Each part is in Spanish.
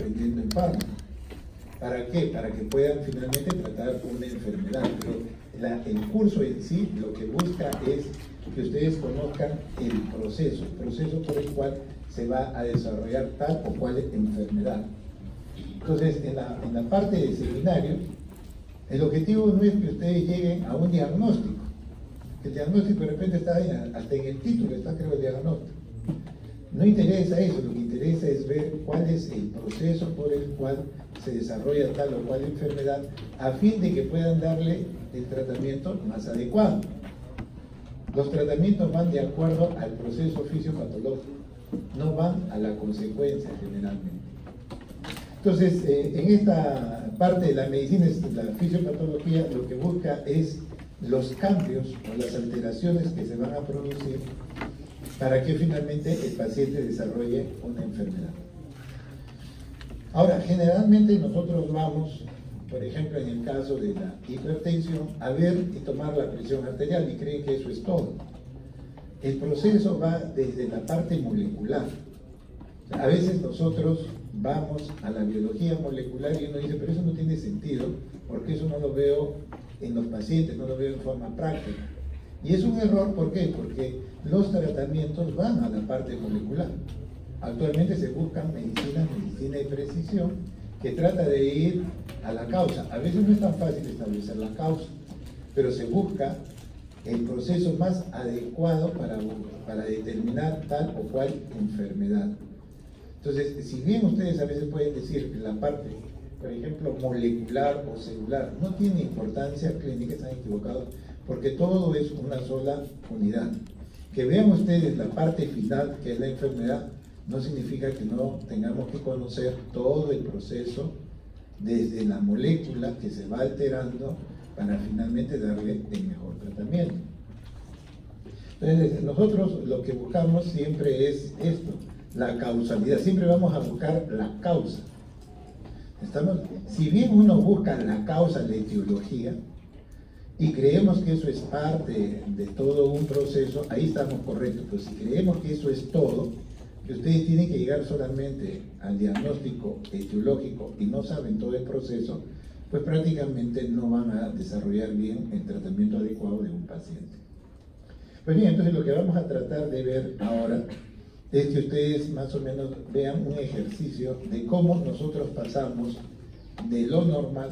prendiendo en fármaco. ¿Para qué? Para que puedan finalmente tratar una enfermedad. Pero el curso en sí lo que busca es que ustedes conozcan el proceso por el cual se va a desarrollar tal o cual enfermedad. Entonces, en la parte de seminario, el objetivo no es que ustedes lleguen a un diagnóstico. El diagnóstico de repente está ahí, hasta en el título está, creo, el diagnóstico. No interesa eso, lo que interesa es ver cuál es el proceso por el cual se desarrolla tal o cual enfermedad, a fin de que puedan darle el tratamiento más adecuado. Los tratamientos van de acuerdo al proceso fisiopatológico, no van a la consecuencia generalmente. Entonces, en esta parte de la medicina, la fisiopatología, lo que busca es los cambios o las alteraciones que se van a producir para que finalmente el paciente desarrolle una enfermedad. Ahora, generalmente nosotros vamos, por ejemplo, en el caso de la hipertensión, a ver y tomar la presión arterial y creen que eso es todo. El proceso va desde la parte molecular. A veces nosotros vamos a la biología molecular y uno dice, pero eso no tiene sentido, porque eso no lo veo en los pacientes, no lo veo en forma práctica. Y es un error, ¿por qué? Porque los tratamientos van a la parte molecular. Actualmente se buscan medicina de precisión, que trata de ir a la causa. A veces no es tan fácil establecer la causa, pero se busca el proceso más adecuado para determinar tal o cual enfermedad. Entonces, si bien ustedes a veces pueden decir que la parte, por ejemplo, molecular o celular no tiene importancia clínica, están equivocados, porque todo es una sola unidad. Que vean ustedes la parte final, que es la enfermedad, no significa que no tengamos que conocer todo el proceso desde la molécula que se va alterando para finalmente darle el mejor tratamiento. Entonces, nosotros lo que buscamos siempre es esto, la causalidad. Siempre vamos a buscar la causa. Si bien uno busca la causa, la etiología, y creemos que eso es parte de todo un proceso, ahí estamos correctos. Pero si creemos que eso es todo, que ustedes tienen que llegar solamente al diagnóstico etiológico y no saben todo el proceso, pues prácticamente no van a desarrollar bien el tratamiento adecuado de un paciente. Pues bien, entonces lo que vamos a tratar de ver ahora es que ustedes más o menos vean un ejercicio de cómo nosotros pasamos de lo normal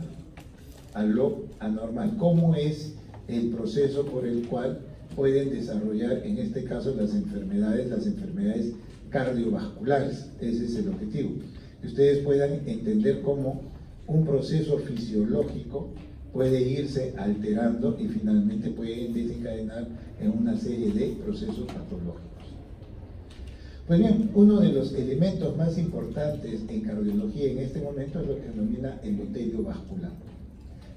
a lo anormal, cómo es el proceso por el cual pueden desarrollar, en este caso, las enfermedades cardiovasculares. Ese es el objetivo, que ustedes puedan entender cómo un proceso fisiológico puede irse alterando y finalmente puede desencadenar en una serie de procesos patológicos. Pues bien, uno de los elementos más importantes en cardiología en este momento es lo que se denomina endotelio vascular.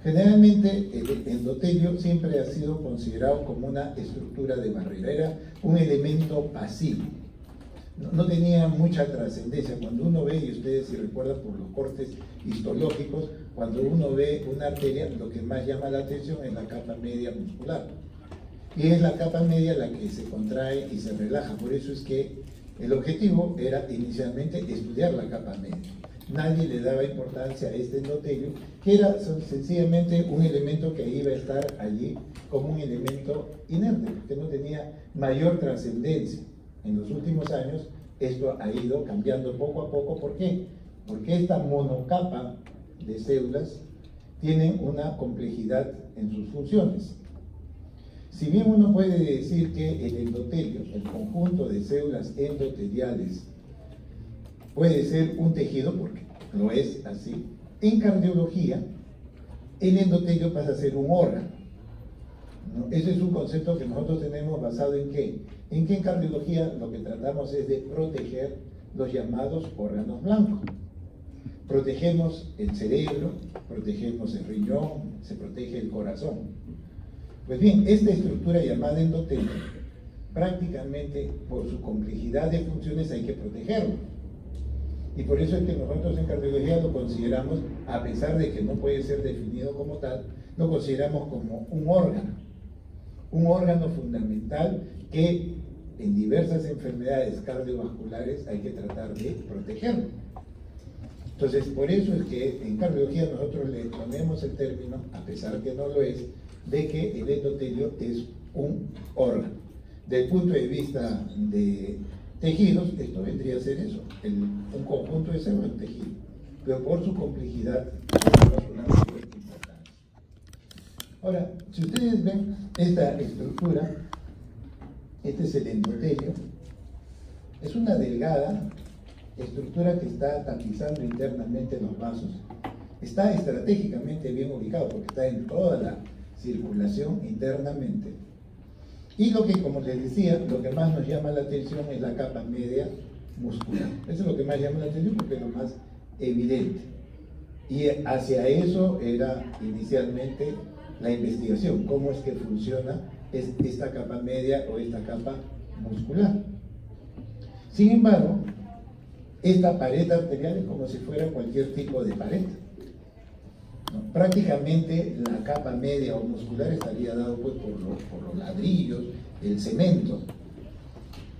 Generalmente el endotelio siempre ha sido considerado como una estructura de barrera, era un elemento pasivo. No tenía mucha trascendencia. Cuando uno ve, y ustedes si recuerdan por los cortes histológicos, cuando uno ve una arteria, lo que más llama la atención es la capa media muscular. Y es la capa media la que se contrae y se relaja. Por eso es que el objetivo era inicialmente estudiar la capa media. Nadie le daba importancia a este endotelio, que era sencillamente un elemento que iba a estar allí como un elemento inerte, que no tenía mayor trascendencia. En los últimos años esto ha ido cambiando poco a poco. ¿Por qué? Porque esta monocapa de células tienen una complejidad en sus funciones. Si bien uno puede decir que el endotelio, el conjunto de células endoteliales, puede ser un tejido, porque lo es así, en cardiología el endotelio pasa a ser un órgano, ¿no? Ese es un concepto que nosotros tenemos basado en ¿qué? En que en cardiología lo que tratamos es de proteger los llamados órganos blancos. Protegemos el cerebro, protegemos el riñón, se protege el corazón. Pues bien, esta estructura llamada endotelio, prácticamente por su complejidad de funciones hay que protegerlo. Y por eso es que nosotros en cardiología lo consideramos, a pesar de que no puede ser definido como tal, lo consideramos como un órgano fundamental que en diversas enfermedades cardiovasculares hay que tratar de protegerlo. Entonces, por eso es que en cardiología nosotros le ponemos el término, a pesar que no lo es, de que el endotelio es un órgano. Del punto de vista de tejidos, esto vendría a ser eso, un conjunto de células en tejido, pero por su complejidad tenemos una mayor importancia. Ahora, si ustedes ven esta estructura, este es el endotelio, es una delgada estructura que está tapizando internamente los vasos. Está estratégicamente bien ubicado porque está en toda la circulación internamente. Y lo que, como les decía, lo que más nos llama la atención es la capa media muscular. Eso es lo que más llama la atención porque es lo más evidente. Y hacia eso era inicialmente la investigación, cómo es que funciona esta capa media o esta capa muscular. Sin embargo, esta pared arterial es como si fuera cualquier tipo de pared, ¿no? Prácticamente la capa media o muscular estaría dado pues, por los ladrillos, el cemento.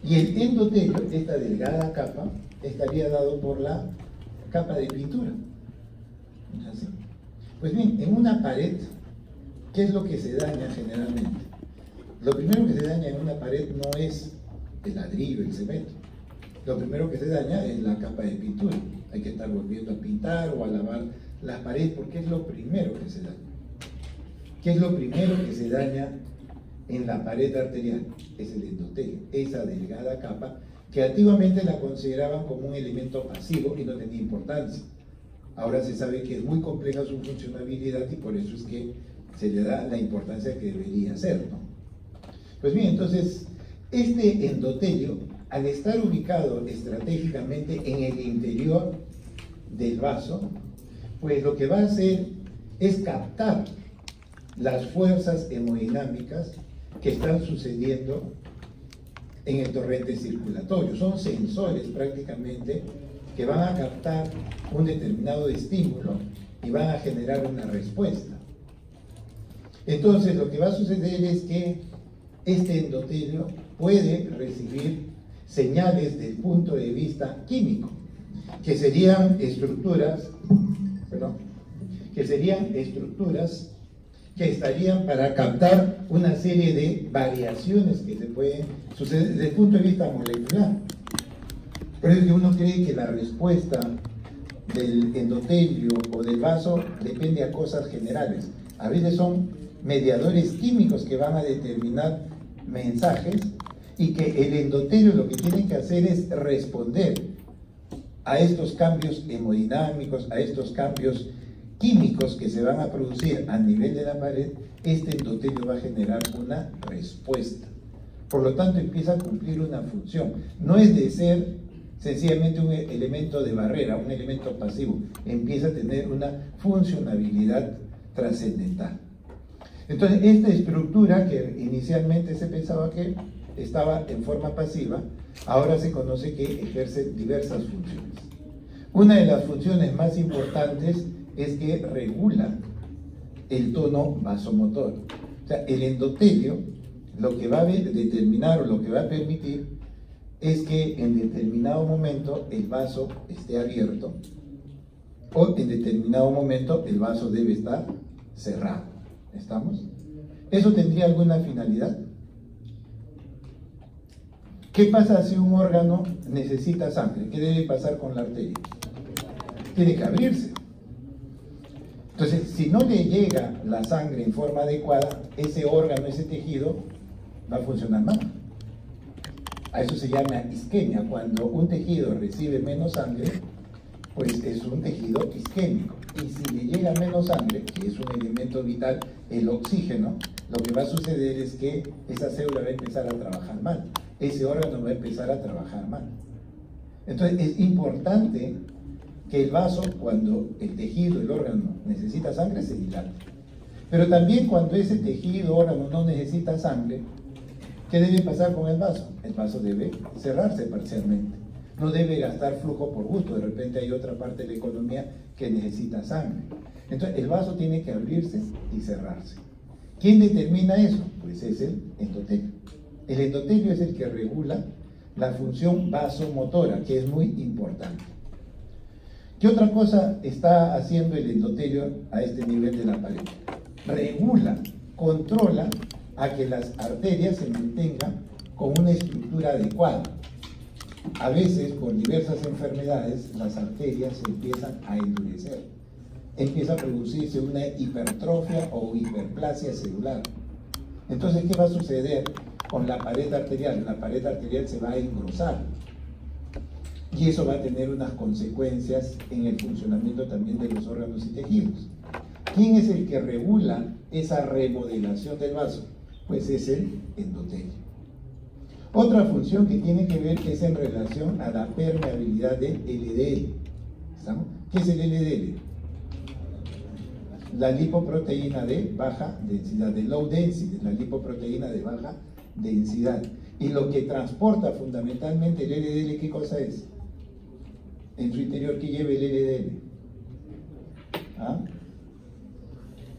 Y el endotelio, esta delgada capa, estaría dado por la capa de pintura. ¿Así? Pues bien, en una pared, ¿qué es lo que se daña generalmente? Lo primero que se daña en una pared no es el ladrillo, el cemento. Lo primero que se daña es la capa de pintura. Hay que estar volviendo a pintar o a lavar las paredes porque es lo primero que se daña. ¿Qué es lo primero que se daña en la pared arterial? Es el endotelio, esa delgada capa que antiguamente la consideraban como un elemento pasivo y no tenía importancia. Ahora se sabe que es muy compleja su funcionabilidad y por eso es que se le da la importancia que debería ser, ¿no? Pues bien, entonces, este endotelio, al estar ubicado estratégicamente en el interior del vaso, pues lo que va a hacer es captar las fuerzas hemodinámicas que están sucediendo en el torrente circulatorio. Son sensores prácticamente que van a captar un determinado estímulo y van a generar una respuesta. Entonces lo que va a suceder es que este endotelio puede recibir señales desde el punto de vista químico, que serían estructuras, que estarían para captar una serie de variaciones que se pueden suceder desde el punto de vista molecular. Por eso que uno cree que la respuesta del endotelio o del vaso depende a cosas generales. A veces son mediadores químicos que van a determinar mensajes y que el endotelio lo que tiene que hacer es responder a estos cambios hemodinámicos, a estos cambios químicos que se van a producir a nivel de la pared. Este endotelio va a generar una respuesta. Por lo tanto, empieza a cumplir una función. No es de ser sencillamente un elemento de barrera, un elemento pasivo. Empieza a tener una funcionabilidad trascendental. Entonces, esta estructura que inicialmente se pensaba que estaba en forma pasiva, ahora se conoce que ejerce diversas funciones. Una de las funciones más importantes es que regula el tono vasomotor. O sea, el endotelio lo que va a determinar o lo que va a permitir es que en determinado momento el vaso esté abierto o en determinado momento el vaso debe estar cerrado. ¿Estamos? ¿Eso tendría alguna finalidad? ¿Qué pasa si un órgano necesita sangre? ¿Qué debe pasar con la arteria? Tiene que abrirse. Entonces, si no le llega la sangre en forma adecuada, ese órgano, ese tejido, va a funcionar mal. A eso se llama isquemia. Cuando un tejido recibe menos sangre, pues es un tejido isquémico. Y si le llega menos sangre, que es un elemento vital, el oxígeno, lo que va a suceder es que esa célula va a empezar a trabajar mal. Ese órgano va a empezar a trabajar mal. Entonces es importante que el vaso, cuando el tejido, el órgano necesita sangre, se dilate. Pero también cuando ese tejido, órgano no necesita sangre, ¿qué debe pasar con el vaso? El vaso debe cerrarse parcialmente. No debe gastar flujo por gusto. De repente hay otra parte de la economía que necesita sangre. Entonces el vaso tiene que abrirse y cerrarse. ¿Quién determina eso? Pues es el endotelio. El endotelio es el que regula la función vasomotora, que es muy importante. ¿Qué otra cosa está haciendo el endotelio a este nivel de la pared? Regula, controla a que las arterias se mantengan con una estructura adecuada. A veces, por diversas enfermedades, las arterias se empiezan a endurecer. Empieza a producirse una hipertrofia o hiperplasia celular. Entonces, ¿qué va a suceder con la pared arterial? La pared arterial se va a engrosar. Y eso va a tener unas consecuencias en el funcionamiento también de los órganos y tejidos. ¿Quién es el que regula esa remodelación del vaso? Pues es el endotelio. Otra función que tiene que ver es en relación a la permeabilidad del LDL. ¿Estamos? ¿Qué es el LDL? La lipoproteína de baja densidad, de low density, la lipoproteína de baja densidad. Y lo que transporta fundamentalmente el LDL, ¿qué cosa es? En su interior, ¿qué lleva el LDL? ¿Ah?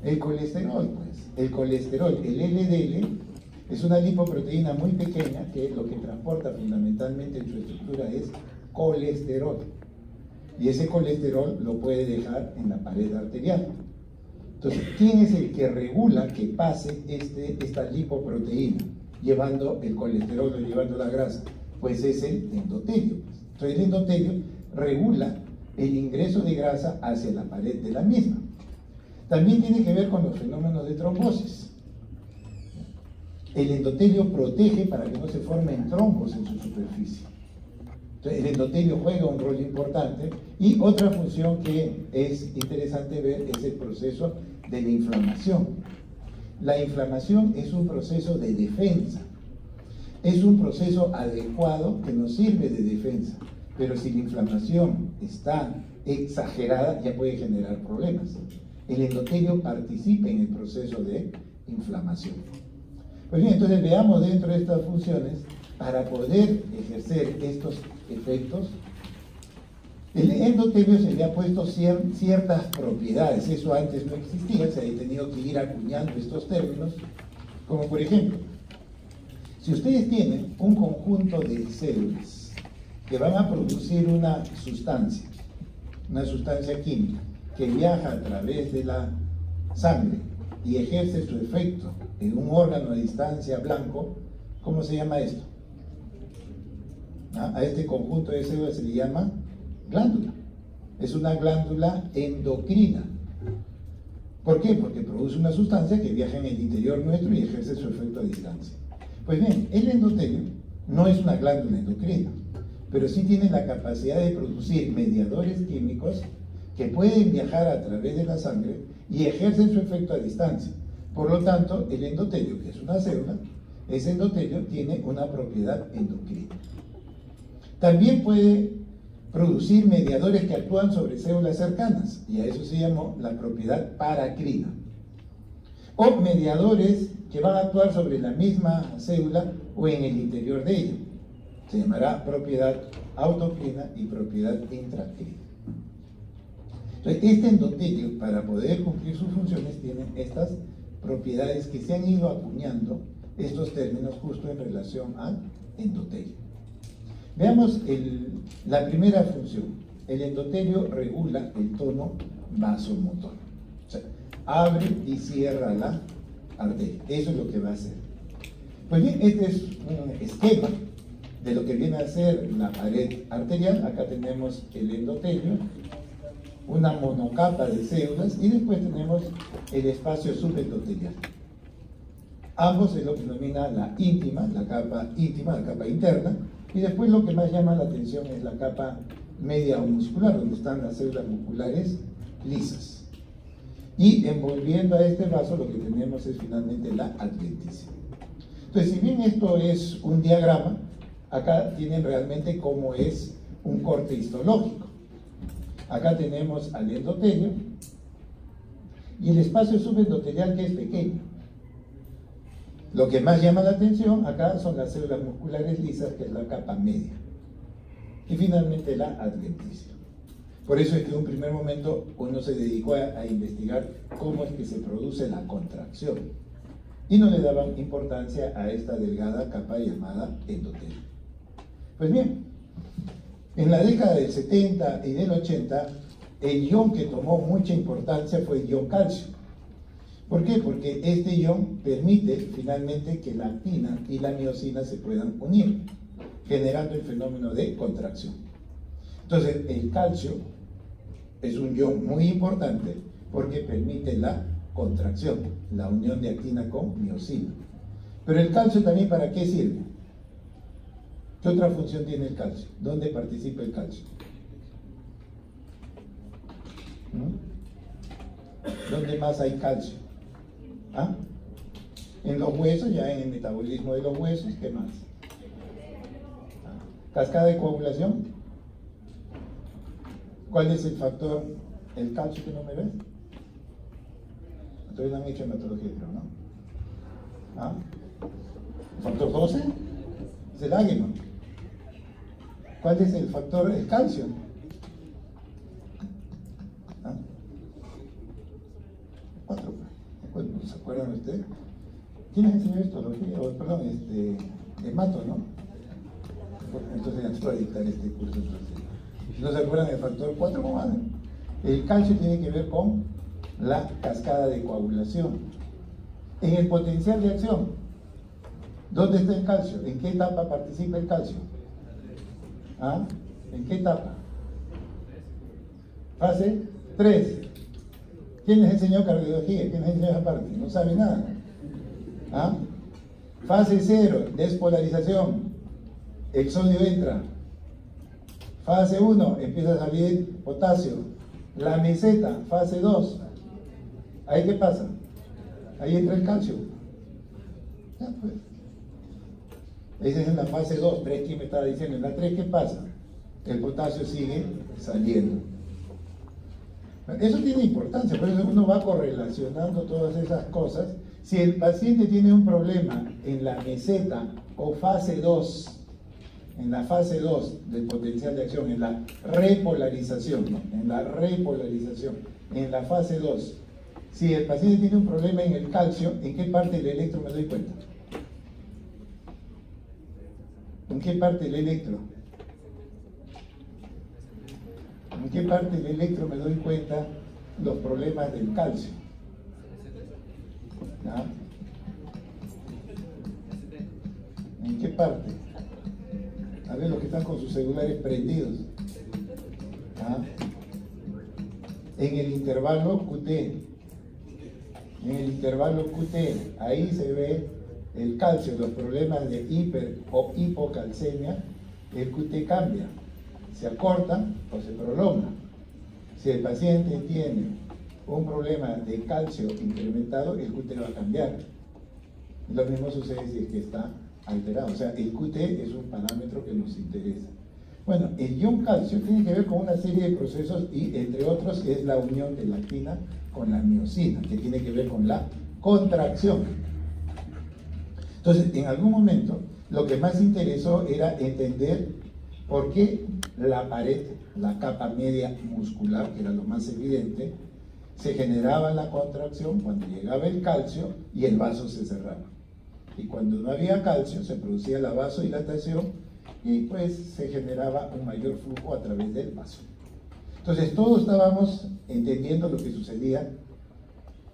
El colesterol, pues. El colesterol, el LDL, es una lipoproteína muy pequeña que lo que transporta fundamentalmente en su estructura es colesterol. Y ese colesterol lo puede dejar en la pared arterial. Entonces, ¿quién es el que regula que pase esta lipoproteína, llevando el colesterol o llevando la grasa? Pues es el endotelio. Entonces, el endotelio regula el ingreso de grasa hacia la pared de la misma. También tiene que ver con los fenómenos de trombosis. El endotelio protege para que no se formen trombos en su superficie. Entonces, el endotelio juega un rol importante y otra función que es interesante ver es el proceso de la inflamación. La inflamación es un proceso de defensa. Es un proceso adecuado que nos sirve de defensa, pero si la inflamación está exagerada ya puede generar problemas. El endotelio participa en el proceso de inflamación. Pues bien, entonces veamos dentro de estas funciones, para poder ejercer estos efectos, el endotelio se le ha puesto ciertas propiedades. Eso antes no existía, se ha tenido que ir acuñando estos términos, como por ejemplo, si ustedes tienen un conjunto de células que van a producir una sustancia química, que viaja a través de la sangre y ejerce su efecto en un órgano a distancia blanco, ¿cómo se llama esto? A este conjunto de células se le llama glándula. Es una glándula endocrina. ¿Por qué? Porque produce una sustancia que viaja en el interior nuestro y ejerce su efecto a distancia. Pues bien, el endotelio no es una glándula endocrina, pero sí tiene la capacidad de producir mediadores químicos que pueden viajar a través de la sangre y ejercen su efecto a distancia. Por lo tanto, el endotelio, que es una célula, ese endotelio tiene una propiedad endocrina. También puede producir mediadores que actúan sobre células cercanas, y a eso se llamó la propiedad paracrina. O mediadores que van a actuar sobre la misma célula o en el interior de ella. Se llamará propiedad autocrina y propiedad intracrina. Entonces, este endotelio, para poder cumplir sus funciones, tiene estas propiedades que se han ido acuñando, estos términos justo en relación al endotelio. Veamos la primera función. El endotelio regula el tono vasomotor. O sea, abre y cierra la arteria. Eso es lo que va a hacer. Pues bien, este es un esquema de lo que viene a ser la pared arterial. Acá tenemos el endotelio, una monocapa de células y después tenemos el espacio subendotelial. Ambos es lo que denomina la íntima, la capa interna, y después lo que más llama la atención es la capa media o muscular, donde están las células musculares lisas. Y envolviendo a este vaso lo que tenemos es finalmente la adventicia. Entonces, si bien esto es un diagrama, acá tienen realmente cómo es un corte histológico. Acá tenemos al endotelio y el espacio subendotelial, que es pequeño. Lo que más llama la atención acá son las células musculares lisas, que es la capa media. Y finalmente la adventicia. Por eso es que en un primer momento uno se dedicó a investigar cómo es que se produce la contracción. Y no le daban importancia a esta delgada capa llamada endotelio. Pues bien, en la década del 70 y del 80 el ion que tomó mucha importancia fue el ion calcio. ¿Por qué? Porque este ion permite finalmente que la actina y la miosina se puedan unir, generando el fenómeno de contracción. Entonces, el calcio es un ion muy importante porque permite la contracción, la unión de actina con miosina. Pero el calcio también, ¿para qué sirve? ¿Qué otra función tiene el calcio? ¿Dónde participa el calcio? ¿Dónde más hay calcio? ¿Ah? En los huesos, ya en el metabolismo de los huesos. ¿Qué más? ¿Cascada de coagulación? ¿Cuál es el factor? ¿El calcio que no me ves? Todavía no han hecho hematología, creo, ¿no? ¿Ah? ¿El factor 12? Es el águilo. ¿Cuál es el factor? El calcio. ¿Ah? 4. ¿Se acuerdan ustedes? ¿Quiénes enseñó histología? Perdón, hemato, ¿no? Entonces ya voy a dictar este curso. Si no se acuerdan del factor 4, ¿cómo van? El calcio tiene que ver con la cascada de coagulación. En el potencial de acción, ¿dónde está el calcio? ¿En qué etapa participa el calcio? ¿Ah? ¿En qué etapa? Fase 3. ¿Quién les enseñó cardiología? ¿Quién les enseñó esa parte? No sabe nada. ¿Ah? Fase 0, despolarización. El sodio entra. Fase 1, empieza a salir potasio. La meseta, fase 2. ¿Ahí qué pasa? Ahí entra el calcio. Ya pues. Esa es en la fase 2, pero es que me estaba diciendo, en la 3, ¿qué pasa? El potasio sigue saliendo. Eso tiene importancia, por eso uno va correlacionando todas esas cosas. Si el paciente tiene un problema en la meseta o fase 2, en la fase 2 del potencial de acción, en la repolarización, ¿no? En la repolarización, en la fase 2, si el paciente tiene un problema en el calcio, ¿en qué parte del electro me doy cuenta? ¿En qué parte del electro? ¿En qué parte del electro me doy cuenta los problemas del calcio? ¿Ah? ¿En qué parte? A ver los que están con sus celulares prendidos. ¿Ah? En el intervalo QT. En el intervalo QT, ahí se ve el calcio, los problemas de hiper o hipocalcemia, el QT cambia, se acorta o se prolonga. Si el paciente tiene un problema de calcio incrementado, el QT va a cambiar. Lo mismo sucede si es que está alterado. O sea, el QT es un parámetro que nos interesa. Bueno, el ion calcio tiene que ver con una serie de procesos y, entre otros, es la unión de la actina con la miosina, que tiene que ver con la contracción. Entonces, en algún momento, lo que más interesó era entender por qué la pared, la capa media muscular, que era lo más evidente, se generaba la contracción cuando llegaba el calcio y el vaso se cerraba. Y cuando no había calcio, se producía la vasodilatación y pues se generaba un mayor flujo a través del vaso. Entonces, todos estábamos entendiendo lo que sucedía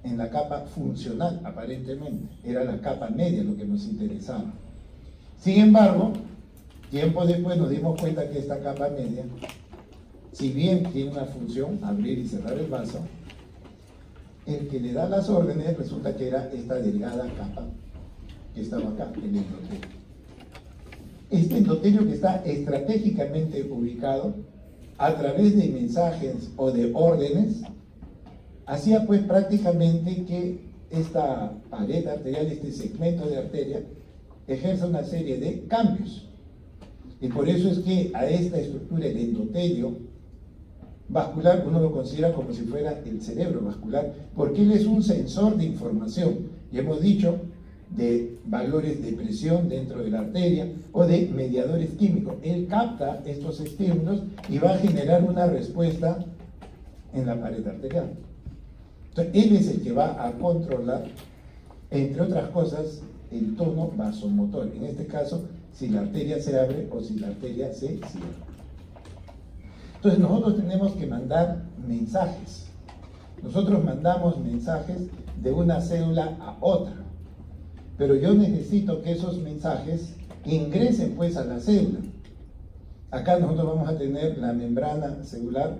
en la capa funcional, aparentemente. Era la capa media lo que nos interesaba. Sin embargo, tiempo después nos dimos cuenta que esta capa media, si bien tiene una función, abrir y cerrar el vaso, el que le da las órdenes resulta que era esta delgada capa que estaba acá, el endotelio. Este endotelio que está estratégicamente ubicado a través de mensajes o de órdenes, hacía pues prácticamente que esta pared arterial, este segmento de arteria, ejerza una serie de cambios. Y por eso es que a esta estructura, el endotelio vascular, uno lo considera como si fuera el cerebro vascular, porque él es un sensor de información. Y hemos dicho de valores de presión dentro de la arteria o de mediadores químicos. Él capta estos estímulos y va a generar una respuesta en la pared arterial. Entonces, él es el que va a controlar, entre otras cosas, el tono vasomotor. En este caso, si la arteria se abre o si la arteria se cierra. Entonces nosotros tenemos que mandar mensajes. Nosotros mandamos mensajes de una célula a otra. Pero yo necesito que esos mensajes ingresen pues a la célula. Acá nosotros vamos a tener la membrana celular,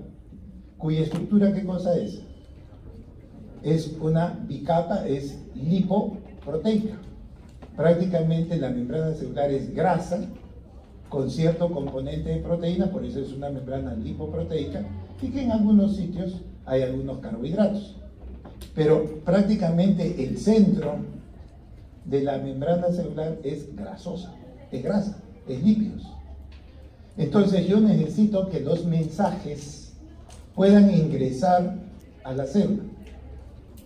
cuya estructura, ¿qué cosa es? Es una bicapa, es lipoproteica. Prácticamente la membrana celular es grasa con cierto componente de proteína, por eso es una membrana lipoproteica, y que en algunos sitios hay algunos carbohidratos. Pero prácticamente el centro de la membrana celular es grasosa, es grasa, es lípidos. Entonces yo necesito que los mensajes puedan ingresar a la célula.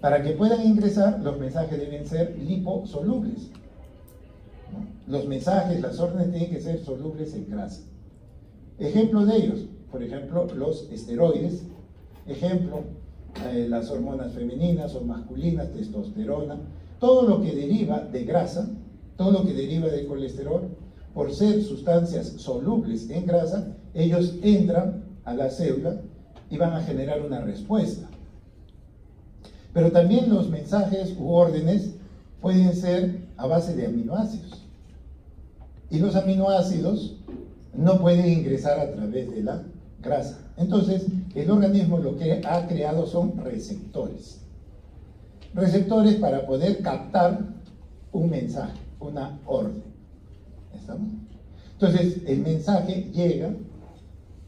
Para que puedan ingresar, los mensajes deben ser liposolubles. Los mensajes, las órdenes tienen que ser solubles en grasa. Ejemplos de ellos, por ejemplo, los esteroides, ejemplo, las hormonas femeninas o masculinas, testosterona, todo lo que deriva de grasa, todo lo que deriva de colesterol, por ser sustancias solubles en grasa, ellos entran a la célula y van a generar una respuesta. Pero también los mensajes u órdenes pueden ser a base de aminoácidos. Y los aminoácidos no pueden ingresar a través de la grasa. Entonces, el organismo lo que ha creado son receptores. Receptores para poder captar un mensaje, una orden. ¿Estamos? Entonces, el mensaje llega,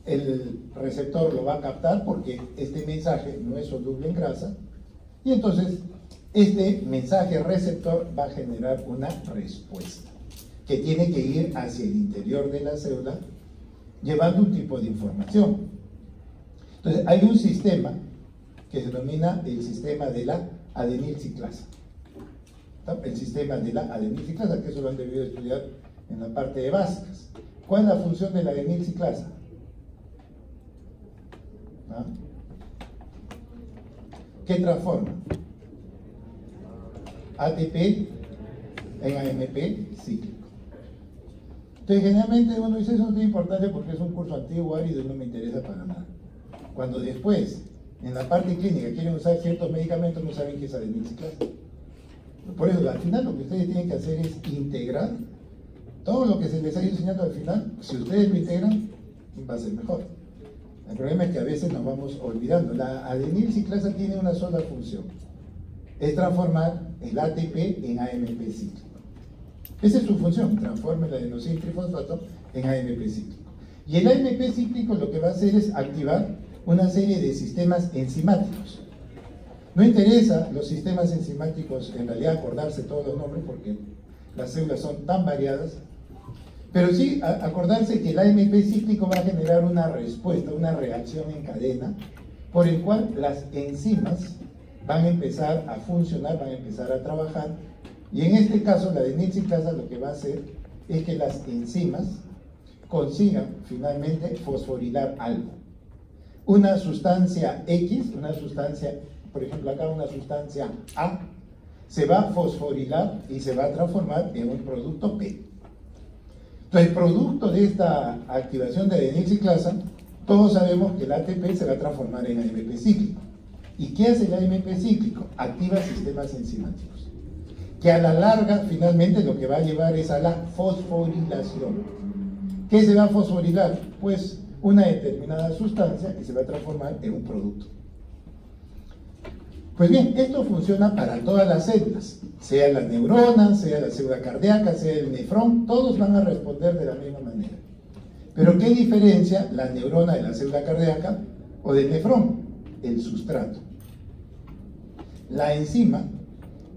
el receptor lo va a captar porque este mensaje no es soluble en grasa, y entonces este mensaje receptor va a generar una respuesta que tiene que ir hacia el interior de la célula llevando un tipo de información. Entonces hay un sistema que se denomina el sistema de la adenilciclasa. El sistema de la adenilciclasa, que eso lo han debido estudiar en la parte de básicas. ¿Cuál es la función de la adenilciclasa? ¿Ah? ¿Qué transforma? ATP en AMP cíclico. Entonces, generalmente uno dice, eso no tiene importancia porque es un curso antiguo, árido y no me interesa para nada. Cuando después, en la parte clínica, quieren usar ciertos medicamentos, no saben qué es adenilciclasa. Por eso, al final, lo que ustedes tienen que hacer es integrar todo lo que se les ha ido enseñando al final. Si ustedes lo integran, va a ser mejor. El problema es que a veces nos vamos olvidando. La adenilciclasa tiene una sola función. Es transformar el ATP en AMP cíclico. Esa es su función, transforma el adenosín trifosfato en AMP cíclico. Y el AMP cíclico lo que va a hacer es activar una serie de sistemas enzimáticos. No interesa los sistemas enzimáticos, en realidad acordarse todos los nombres porque las células son tan variadas, pero sí acordarse que el AMP cíclico va a generar una respuesta, una reacción en cadena, por el cual las enzimas van a empezar a funcionar, van a empezar a trabajar, y en este caso la adenilciclasa lo que va a hacer es que las enzimas consigan finalmente fosforilar algo. Una sustancia X, una sustancia, por ejemplo acá una sustancia A, se va a fosforilar y se va a transformar en un producto P. Entonces, producto de esta activación de adenilciclasa, todos sabemos que el ATP se va a transformar en AMP cíclico. ¿Y qué hace el AMP cíclico? Activa sistemas enzimáticos, que a la larga finalmente lo que va a llevar es a la fosforilación. ¿Qué se va a fosforilar? Pues una determinada sustancia que se va a transformar en un producto. Pues bien, esto funciona para todas las células, sea la neurona, sea la célula cardíaca, sea el nefrón, todos van a responder de la misma manera. Pero ¿qué diferencia la neurona de la célula cardíaca o del nefrón? El sustrato. La enzima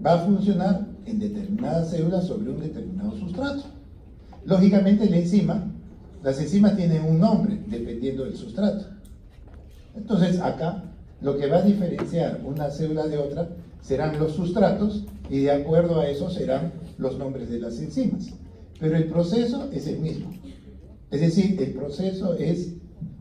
va a funcionar en determinadas células sobre un determinado sustrato. Lógicamente las enzimas tienen un nombre dependiendo del sustrato. Entonces acá lo que va a diferenciar una célula de otra serán los sustratos y de acuerdo a eso serán los nombres de las enzimas. Pero el proceso es el mismo. Es decir, el proceso es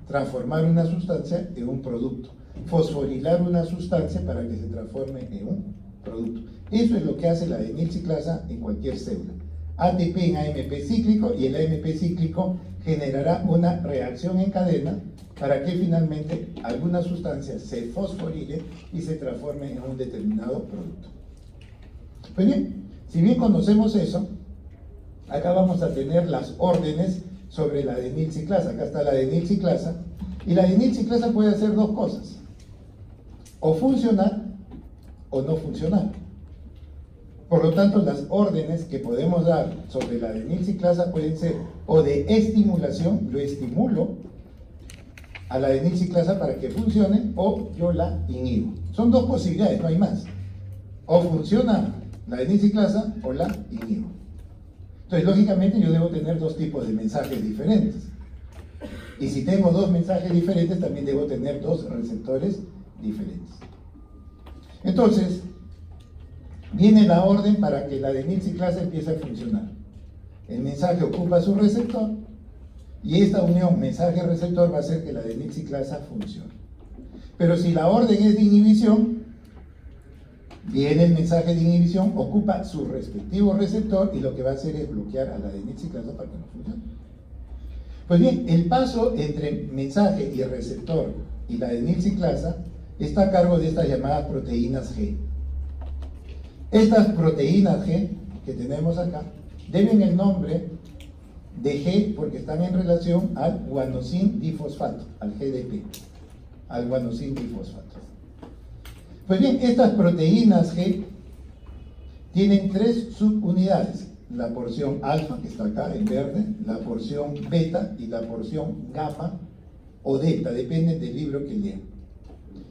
transformar una sustancia en un producto, fosforilar una sustancia para que se transforme en un producto. Eso es lo que hace la adenilciclasa en cualquier célula. ATP en AMP cíclico, y el AMP cíclico generará una reacción en cadena para que finalmente alguna sustancia se fosforile y se transforme en un determinado producto. Pues bien, si bien conocemos eso, acá vamos a tener las órdenes sobre la adenilciclasa. Acá está la adenilciclasa, y la adenilciclasa puede hacer dos cosas: o funcionar o no funcionar. Por lo tanto, las órdenes que podemos dar sobre la adenilciclasa pueden ser o de estimulación, lo estimulo a la adenilciclasa para que funcione, o yo la inhibo. Son dos posibilidades, no hay más. O funciona la adenilciclasa o la inhibo. Entonces, lógicamente, yo debo tener dos tipos de mensajes diferentes. Y si tengo dos mensajes diferentes, también debo tener dos receptores diferentes. Entonces, viene la orden para que la adenilciclasa empiece a funcionar. El mensaje ocupa su receptor, y esta unión mensaje-receptor va a hacer que la adenilciclasa funcione. Pero si la orden es de inhibición, viene el mensaje de inhibición, ocupa su respectivo receptor, y lo que va a hacer es bloquear a la adenilciclasa para que no funcione. Pues bien, el paso entre mensaje y receptor y la adenilciclasa está a cargo de estas llamadas proteínas G. Estas proteínas G que tenemos acá deben el nombre de G porque están en relación al guanosin difosfato, al GDP, al guanosin difosfato. Pues bien, estas proteínas G tienen tres subunidades: la porción alfa, que está acá en verde, la porción beta y la porción gamma o delta, depende del libro que lean.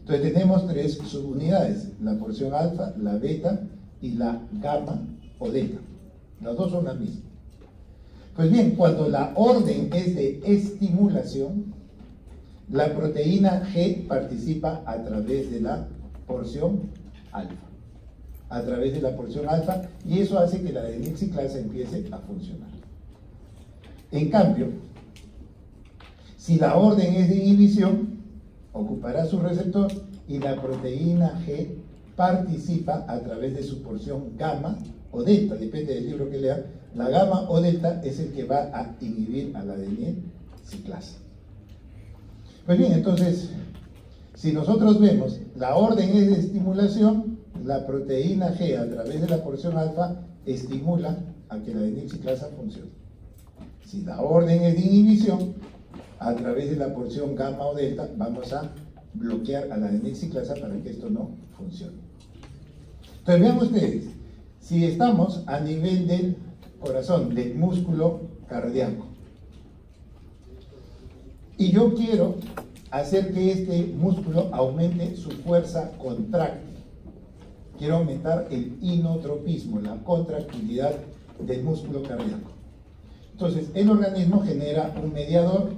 Entonces tenemos tres subunidades: la porción alfa, la beta y la gamma o delta. Las dos son las mismas. Pues bien, cuando la orden es de estimulación, la proteína G participa a través de la porción alfa. A través de la porción alfa, y eso hace que la adenilciclasa empiece a funcionar. En cambio, si la orden es de inhibición, ocupará su receptor y la proteína G participa a través de su porción gamma o delta, depende del libro que lea. La gamma o delta es el que va a inhibir a la adenilciclasa. Pues bien, entonces, si nosotros vemos, la orden es de estimulación, la proteína G a través de la porción alfa estimula a que la adenilciclasa funcione. Si la orden es de inhibición, a través de la porción gamma o delta vamos a bloquear a la adenilciclasa para que esto no funcione. Entonces vean ustedes, si estamos a nivel del corazón, del músculo cardíaco, y yo quiero hacer que este músculo aumente su fuerza contráctil, quiero aumentar el inotropismo, la contractilidad del músculo cardíaco. Entonces, el organismo genera un mediador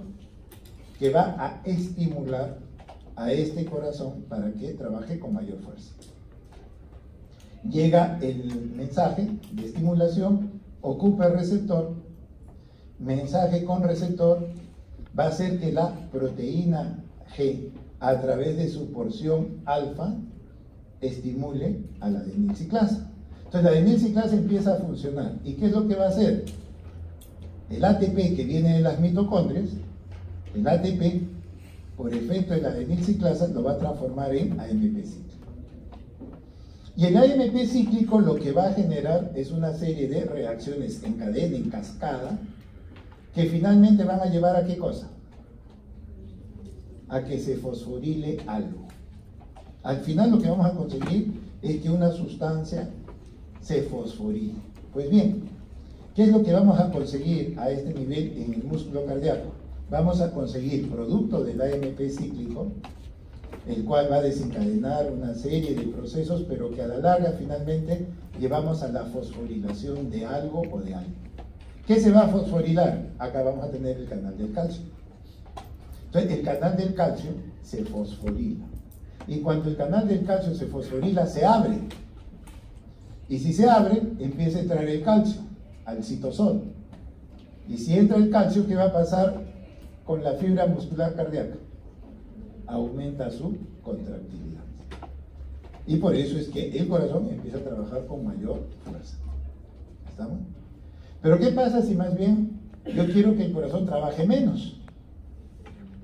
que va a estimular a este corazón para que trabaje con mayor fuerza. Llega el mensaje de estimulación, ocupa el receptor, mensaje con receptor, va a hacer que la proteína G, a través de su porción alfa, estimule a la adenilciclasa. Entonces la adenilciclasa empieza a funcionar. ¿Y qué es lo que va a hacer? El ATP que viene de las mitocondrias, el ATP, por efecto de la adenilciclasa, lo va a transformar en AMP cíclico. Y el AMP cíclico lo que va a generar es una serie de reacciones en cadena, en cascada, que finalmente van a llevar a ¿qué cosa? A que se fosforile algo. Al final lo que vamos a conseguir es que una sustancia se fosforile. Pues bien, ¿qué es lo que vamos a conseguir a este nivel en el músculo cardíaco? Vamos a conseguir producto del AMP cíclico, el cual va a desencadenar una serie de procesos, pero que a la larga finalmente llevamos a la fosforilación de algo o de algo. ¿Qué se va a fosforilar? Acá vamos a tener el canal del calcio. Entonces, el canal del calcio se fosforila. Y cuando el canal del calcio se fosforila, se abre. Y si se abre, empieza a entrar el calcio al citosol. Y si entra el calcio, ¿qué va a pasar con la fibra muscular cardíaca? Aumenta su contractilidad. Y por eso es que el corazón empieza a trabajar con mayor fuerza. ¿Estamos? Pero ¿qué pasa si más bien yo quiero que el corazón trabaje menos?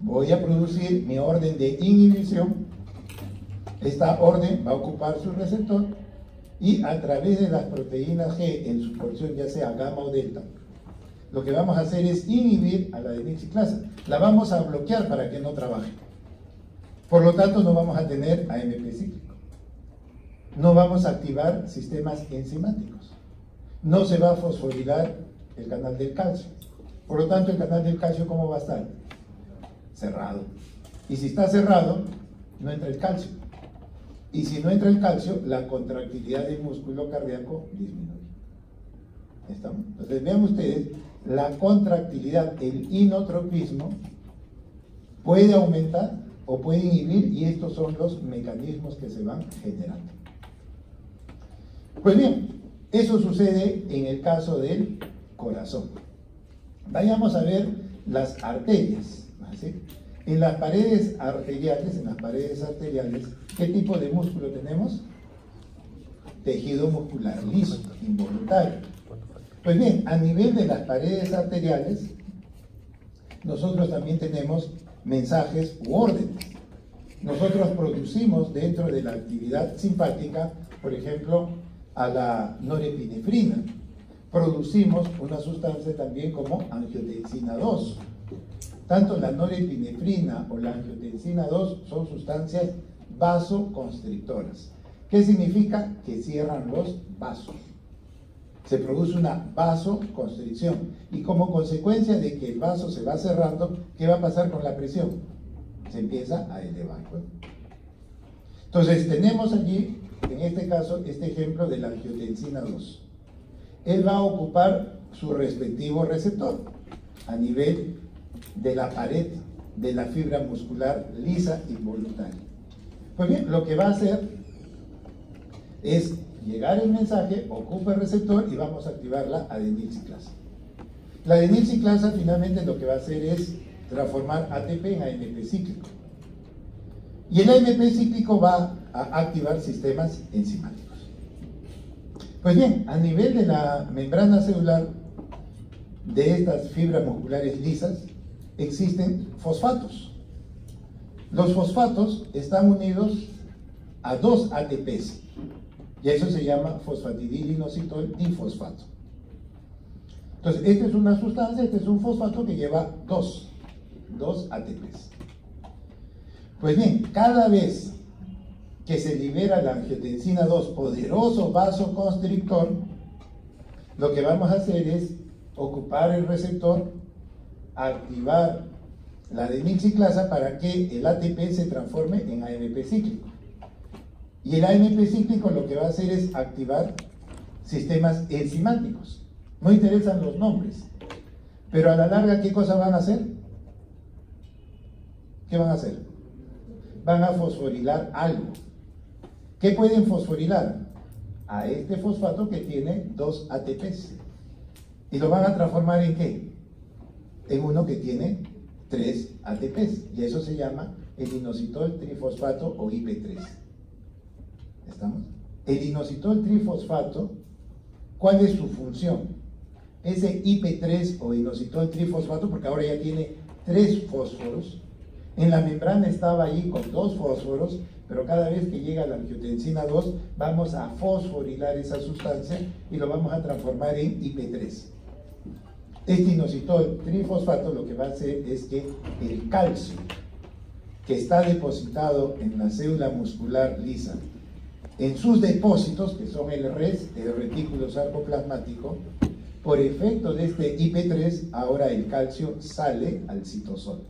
Voy a producir mi orden de inhibición. Esta orden va a ocupar su receptor y a través de las proteínas G en su porción, ya sea gamma o delta, lo que vamos a hacer es inhibir a la adenilciclasa. La vamos a bloquear para que no trabaje. Por lo tanto, no vamos a tener AMP cíclico. No vamos a activar sistemas enzimáticos. No se va a fosforilar el canal del calcio. Por lo tanto, el canal del calcio, ¿cómo va a estar? Cerrado. Y si está cerrado, no entra el calcio. Y si no entra el calcio, la contractilidad del músculo cardíaco disminuye. ¿Estamos? Entonces, vean ustedes, la contractilidad, el inotropismo, puede aumentar o puede inhibir, y estos son los mecanismos que se van generando. Pues bien, eso sucede en el caso del corazón. Vayamos a ver las arterias. ¿Sí? En las paredes arteriales, ¿qué tipo de músculo tenemos? Tejido muscular liso, involuntario. Pues bien, a nivel de las paredes arteriales, nosotros también tenemos mensajes u órdenes. Nosotros producimos dentro de la actividad simpática, por ejemplo, a la norepinefrina. Producimos una sustancia también como angiotensina 2. Tanto la norepinefrina o la angiotensina 2 son sustancias vasoconstrictoras. ¿Qué significa? Que cierran los vasos. Se produce una vasoconstricción y como consecuencia de que el vaso se va cerrando, ¿qué va a pasar con la presión? Se empieza a elevar. Entonces tenemos allí, en este caso, este ejemplo de la angiotensina 2. Él va a ocupar su respectivo receptor a nivel de la pared de la fibra muscular lisa involuntaria. Pues bien, lo que va a hacer es llegar el mensaje, ocupa el receptor y vamos a activar la adenilciclasa. La adenilciclasa finalmente lo que va a hacer es transformar ATP en AMP cíclico. Y el AMP cíclico va a activar sistemas enzimáticos. Pues bien, a nivel de la membrana celular de estas fibras musculares lisas existen fosfatos. Los fosfatos están unidos a dos ATPs. Y eso se llama fosfatidilinositol difosfato. Entonces, esta es una sustancia, este es un fosfato que lleva dos ATPs. Pues bien, cada vez que se libera la angiotensina 2, poderoso vasoconstrictor, lo que vamos a hacer es ocupar el receptor, activar la adenilciclasa para que el ATP se transforme en AMP cíclico. Y el AMP cíclico lo que va a hacer es activar sistemas enzimáticos. No interesan los nombres, pero a la larga, ¿qué cosa van a hacer? ¿Qué van a hacer? Van a fosforilar algo. ¿Qué pueden fosforilar? A este fosfato que tiene dos ATPs. ¿Y lo van a transformar en qué? En uno que tiene 3 ATPs. Y eso se llama el inositol trifosfato o IP3. ¿Estamos? El inositol trifosfato, ¿cuál es su función? Ese IP3 o inositol trifosfato, porque ahora ya tiene 3 fósforos, en la membrana estaba allí con 2 fósforos, pero cada vez que llega la angiotensina 2, vamos a fosforilar esa sustancia y lo vamos a transformar en IP3. Este inositol trifosfato lo que va a hacer es que el calcio que está depositado en la célula muscular lisa, en sus depósitos, que son el RES, el retículo sarcoplasmático, por efecto de este IP3, ahora el calcio sale al citosol.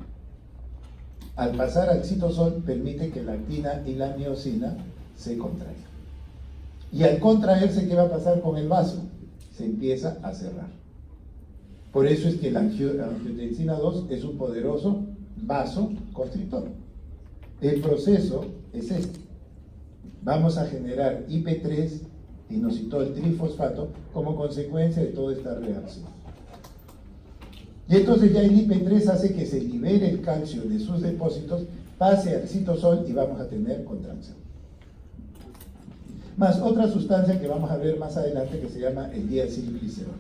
Al pasar al citosol, permite que la actina y la miosina se contraigan. Y al contraerse, ¿qué va a pasar con el vaso? Se empieza a cerrar. Por eso es que la angiotensina 2 es un poderoso vasoconstrictor. El proceso es este. Vamos a generar IP3, inositol trifosfato, como consecuencia de toda esta reacción. Y entonces ya el IP3 hace que se libere el calcio de sus depósitos, pase al citosol y vamos a tener contracción. Más otra sustancia que vamos a ver más adelante que se llama el diacilglicerol.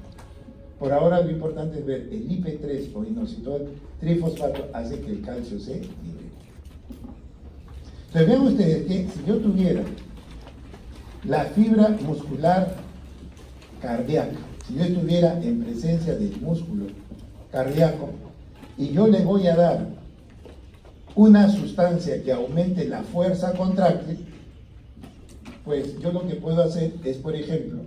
Por ahora lo importante es ver el IP3 o inositol trifosfato hace que el calcio se libere. Entonces vean ustedes que si yo tuviera la fibra muscular cardíaca, si yo estuviera en presencia del músculo cardíaco y yo le voy a dar una sustancia que aumente la fuerza contráctil, pues yo lo que puedo hacer es, por ejemplo,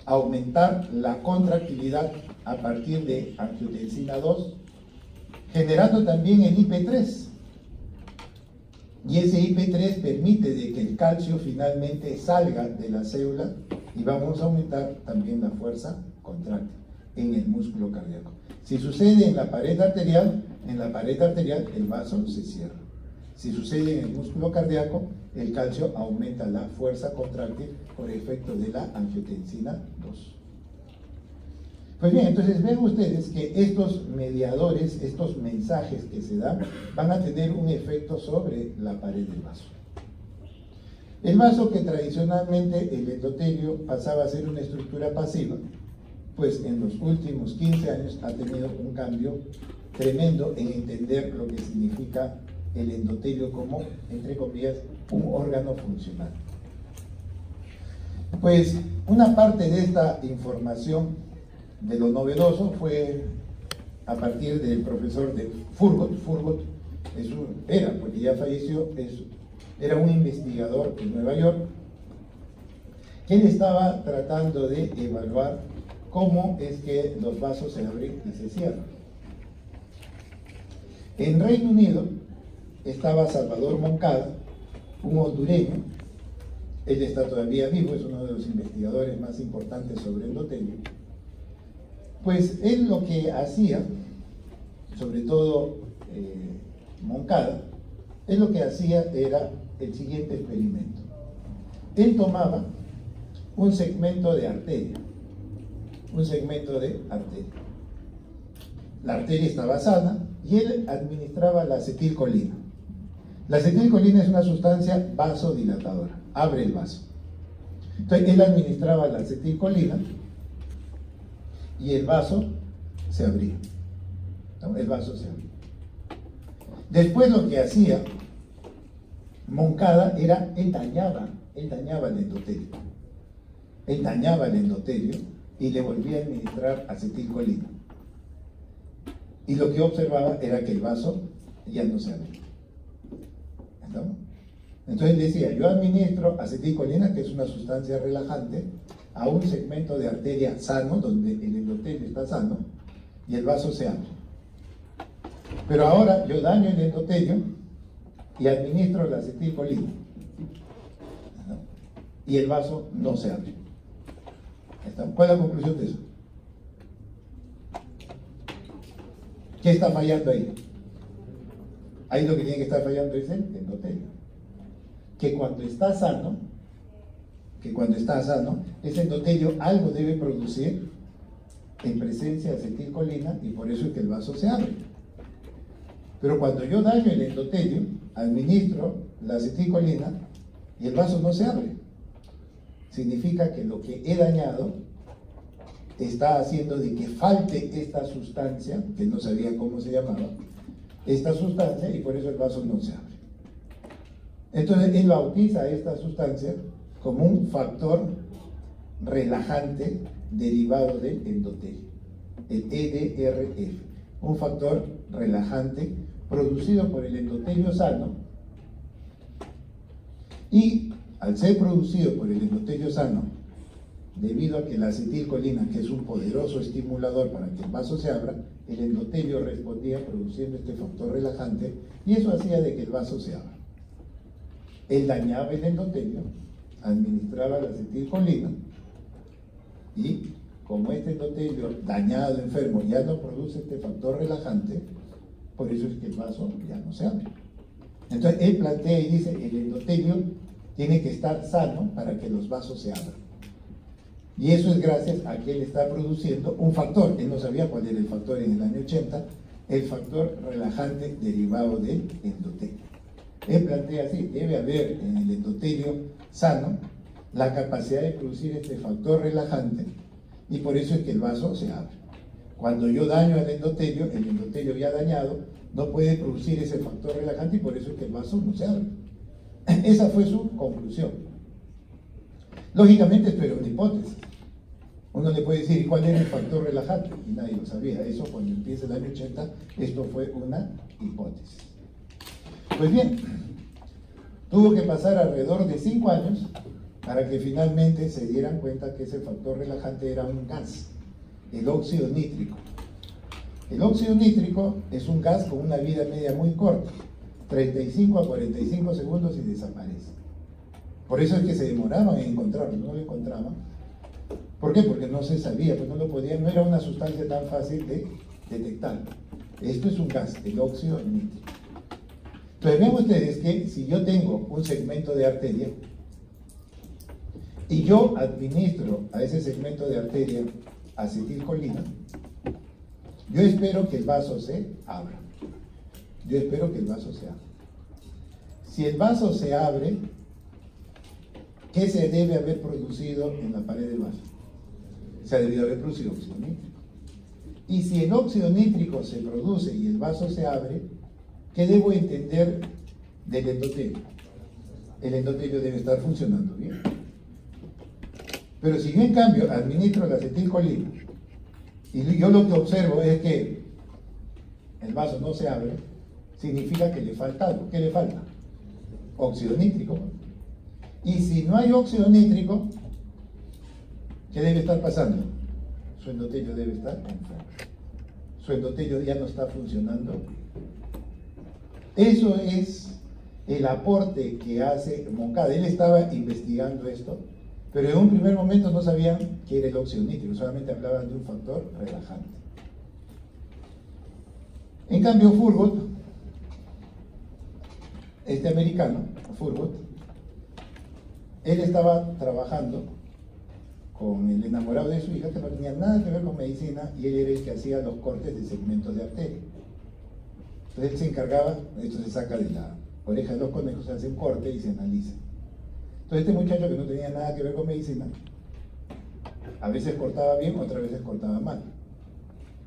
aumentar la contractilidad a partir de angiotensina 2, generando también el IP3. Y ese IP3 permite de que el calcio finalmente salga de la célula y vamos a aumentar también la fuerza contráctil en el músculo cardíaco. Si sucede en la pared arterial el vaso se cierra. Si sucede en el músculo cardíaco, el calcio aumenta la fuerza contráctil por efecto de la angiotensina 2. Pues bien, entonces ven ustedes que estos mediadores, estos mensajes que se dan, van a tener un efecto sobre la pared del vaso. El vaso, que tradicionalmente el endotelio pasaba a ser una estructura pasiva, pues en los últimos 15 años ha tenido un cambio tremendo en entender lo que significa el endotelio como, entre comillas, un órgano funcional. Pues una parte de esta información de lo novedoso fue a partir del profesor de Furgot, porque ya falleció, era un investigador en Nueva York, que él estaba tratando de evaluar cómo es que los vasos se abren y se cierran. En Reino Unido estaba Salvador Moncada, un hondureño. Él está todavía vivo, es uno de los investigadores más importantes sobre endotelio. Pues él lo que hacía, sobre todo Moncada, él lo que hacía era el siguiente experimento. Él tomaba un segmento de arteria, la arteria estaba sana y él administraba la acetilcolina. La acetilcolina es una sustancia vasodilatadora, abre el vaso. Entonces él administraba la acetilcolina y el vaso se abría. ¿No? El vaso se abría. Después lo que hacía Moncada era, él dañaba el endotelio. Él dañaba el endotelio y le volvía a administrar acetilcolina. Y lo que observaba era que el vaso ya no se abría. ¿Estamos? Entonces decía, yo administro acetilcolina, que es una sustancia relajante, a un segmento de arteria sano, donde el endotelio está sano, y el vaso se abre. Pero ahora yo daño el endotelio y administro la acetilcolina, ¿no? Y el vaso no se abre. ¿Cuál es la conclusión de eso? ¿Qué está fallando ahí? Ahí lo que tiene que estar fallando es el endotelio. Que cuando está sano, ese endotelio algo debe producir en presencia de acetilcolina y por eso es que el vaso se abre. Pero cuando yo daño el endotelio, administro la acetilcolina y el vaso no se abre. Significa que lo que he dañado está haciendo de que falte esta sustancia, que no sabía cómo se llamaba, esta sustancia, y por eso el vaso no se abre. Entonces él bautiza a esta sustancia como un factor relajante derivado del endotelio, el EDRF, un factor relajante producido por el endotelio sano, y al ser producido por el endotelio sano, debido a que la acetilcolina, que es un poderoso estimulador para que el vaso se abra, el endotelio respondía produciendo este factor relajante y eso hacía de que el vaso se abra. Él dañaba el endotelio, administraba la acetilcolina y como este endotelio dañado, enfermo, ya no produce este factor relajante, por eso es que el vaso ya no se abre. Entonces él plantea y dice, el endotelio tiene que estar sano para que los vasos se abran. Y eso es gracias a que él está produciendo un factor. Él no sabía cuál era el factor en el año 80, el factor relajante derivado del endotelio. Él plantea así, debe haber en el endotelio sano la capacidad de producir este factor relajante y por eso es que el vaso se abre. Cuando yo daño el endotelio ya dañado no puede producir ese factor relajante y por eso es que el vaso no se abre. Esa fue su conclusión. Lógicamente esto era una hipótesis. Uno le puede decir, ¿cuál era el factor relajante? Y nadie lo sabía. Eso cuando empieza el año 80, esto fue una hipótesis. Pues bien, tuvo que pasar alrededor de 5 años para que finalmente se dieran cuenta que ese factor relajante era un gas, el óxido nítrico. El óxido nítrico es un gas con una vida media muy corta, 35 a 45 segundos y desaparece. Por eso es que se demoraban en encontrarlo, no lo encontraban. ¿Por qué? Porque no se sabía, pues no lo podían, no era una sustancia tan fácil de detectar. Esto es un gas, el óxido nítrico. Entonces ven ustedes que si yo tengo un segmento de arteria y yo administro a ese segmento de arteria acetilcolina, yo espero que el vaso se abra. Yo espero que el vaso se abra. Si el vaso se abre, ¿qué se debe haber producido en la pared del vaso? Se ha debido haber producido óxido nítrico. Y si el óxido nítrico se produce y el vaso se abre, ¿qué debo entender del endotelio? El endotelio debe estar funcionando bien. Pero si yo en cambio administro la acetilcolina y yo lo que observo es que el vaso no se abre, significa que le falta algo. ¿Qué le falta? Óxido nítrico. Y si no hay óxido nítrico, ¿qué debe estar pasando? Su endotelio debe estar enfermo. Su endotelio ya no está funcionando. Eso es el aporte que hace Moncada. Él estaba investigando esto, pero en un primer momento no sabían qué era el óxido nítrico, solamente hablaban de un factor relajante. En cambio, Furgot, este americano, Furgot, él estaba trabajando con el enamorado de su hija, que no tenía nada que ver con medicina, y él era el que hacía los cortes de segmentos de arteria. Entonces él se encargaba, esto se saca de la oreja de los conejos, se hace un corte y se analiza. Entonces este muchacho que no tenía nada que ver con medicina, a veces cortaba bien, otras veces cortaba mal.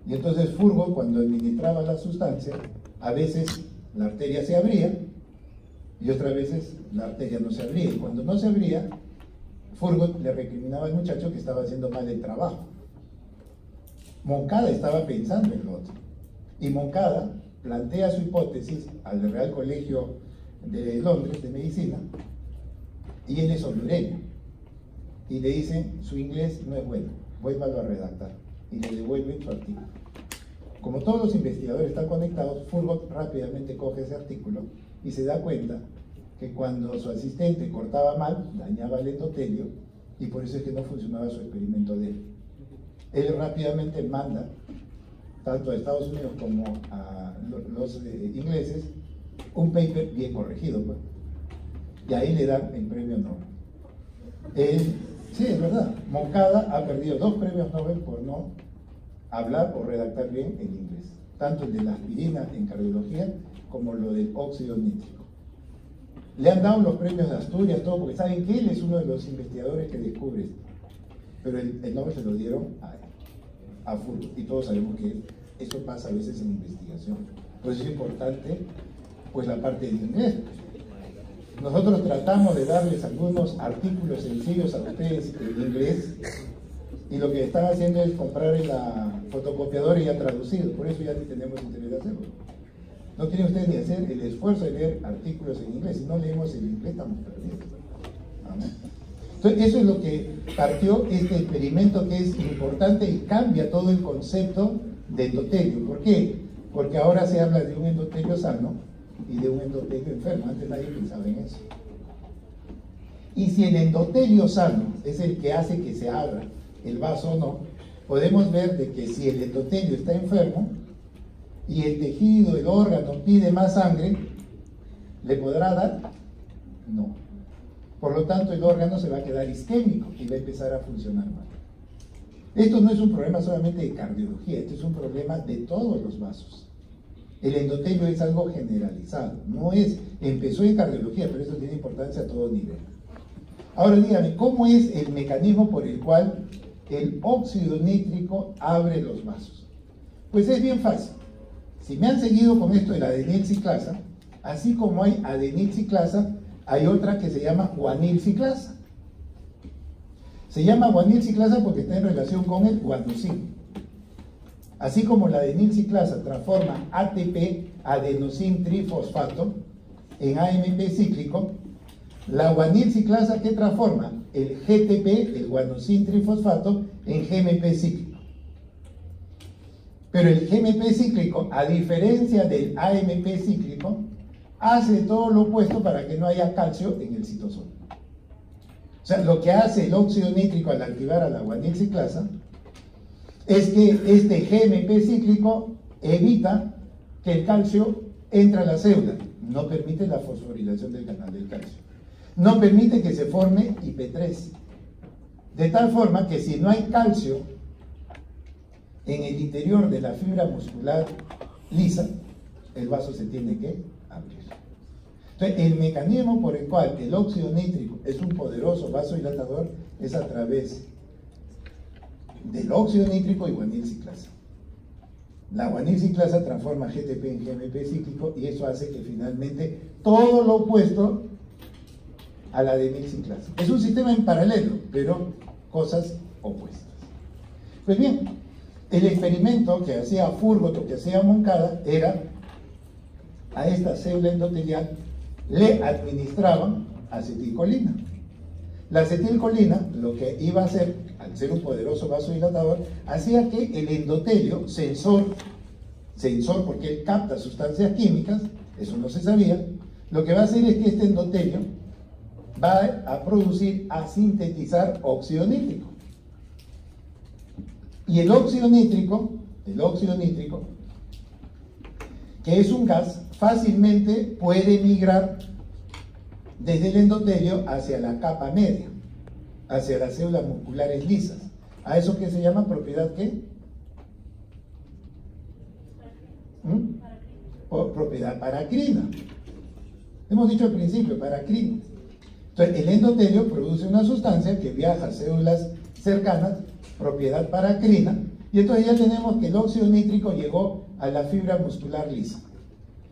Y entonces Furgot, cuando administraba la sustancia, a veces la arteria se abría y otras veces la arteria no se abría. Y cuando no se abría, Furgot le recriminaba al muchacho que estaba haciendo mal el trabajo. Moncada estaba pensando en lo otro. Y Moncada plantea su hipótesis al Real Colegio de Londres de Medicina, y él es hondureño. Y le dice, su inglés no es bueno, vuélvalo a redactar. Y le devuelven su artículo. Como todos los investigadores están conectados, Furgot rápidamente coge ese artículo y se da cuenta que cuando su asistente cortaba mal, dañaba el endotelio, y por eso es que no funcionaba su experimento de él. Él rápidamente manda, tanto a Estados Unidos como a los ingleses, un paper bien corregido, pues. Y ahí le dan el premio Nobel. Sí, es verdad, Moncada ha perdido 2 premios Nobel por no hablar o redactar bien el inglés, tanto el de la aspirina en cardiología como lo del óxido nítrico. Le han dado los premios de Asturias, todo, porque saben que él es uno de los investigadores que descubre esto. Pero el Nobel se lo dieron a Furgot, y todos sabemos que eso pasa a veces en investigación. Por eso es importante, pues, la parte del inglés. Nosotros tratamos de darles algunos artículos sencillos a ustedes en inglés, y lo que están haciendo es comprar en la fotocopiadora y ya traducido. Por eso ya ni tenemos interés de hacerlo. No quieren ustedes ni hacer el esfuerzo de leer artículos en inglés. Si no leemos el inglés, estamos perdidos. ¿Amén? Entonces, eso es lo que partió este experimento, que es importante y cambia todo el concepto de endotelio. ¿Por qué? Porque ahora se habla de un endotelio sano y de un endotelio enfermo. Antes nadie pensaba en eso. Y si el endotelio sano es el que hace que se abra el vaso o no, podemos ver de que si el endotelio está enfermo y el tejido, el órgano pide más sangre, ¿le podrá dar? No. Por lo tanto, el órgano se va a quedar isquémico y va a empezar a funcionar mal. Esto no es un problema solamente de cardiología, esto es un problema de todos los vasos. El endotelio es algo generalizado, empezó en cardiología, pero eso tiene importancia a todo nivel. Ahora dígame, ¿cómo es el mecanismo por el cual el óxido nítrico abre los vasos? Pues es bien fácil. Si me han seguido con esto de la adenilciclasa, así como hay adenilciclasa, hay otra que se llama guanilciclasa. Se llama guanilciclasa porque está en relación con el guanosín. Así como la adenilciclasa transforma ATP, adenosín trifosfato, en AMP cíclico, la guanilciclasa que transforma el GTP, el guanosín trifosfato, en GMP cíclico. Pero el GMP cíclico, a diferencia del AMP cíclico, hace todo lo opuesto para que no haya calcio en el citosol. O sea, lo que hace el óxido nítrico al activar a la guanilciclasa es que este GMP cíclico evita que el calcio entre a la célula, no permite la fosforilación del canal del calcio, no permite que se forme IP3, de tal forma que si no hay calcio en el interior de la fibra muscular lisa, el vaso se tiene que abrir. Entonces, el mecanismo por el cual el óxido nítrico es un poderoso vasodilatador es a través del óxido nítrico y guanilciclasa. La guanilciclasa transforma GTP en GMP cíclico y eso hace que finalmente todo lo opuesto a la adenilciclasa. Es un sistema en paralelo, pero cosas opuestas. Pues bien, el experimento que hacía Furgot, que hacía Moncada, era a esta célula endotelial le administraban acetilcolina. La acetilcolina lo que iba a hacer, al ser un poderoso vasodilatador, hacía que el endotelio, sensor porque él capta sustancias químicas, eso no se sabía, lo que va a hacer es que este endotelio va a sintetizar óxido nítrico. Y el óxido nítrico, que es un gas, fácilmente puede migrar desde el endotelio hacia la capa media, hacia las células musculares lisas. ¿A eso que se llama propiedad qué? Propiedad paracrina. Hemos dicho al principio, paracrina. Entonces, el endotelio produce una sustancia que viaja a células cercanas, propiedad paracrina, y entonces ya tenemos que el óxido nítrico llegó a la fibra muscular lisa.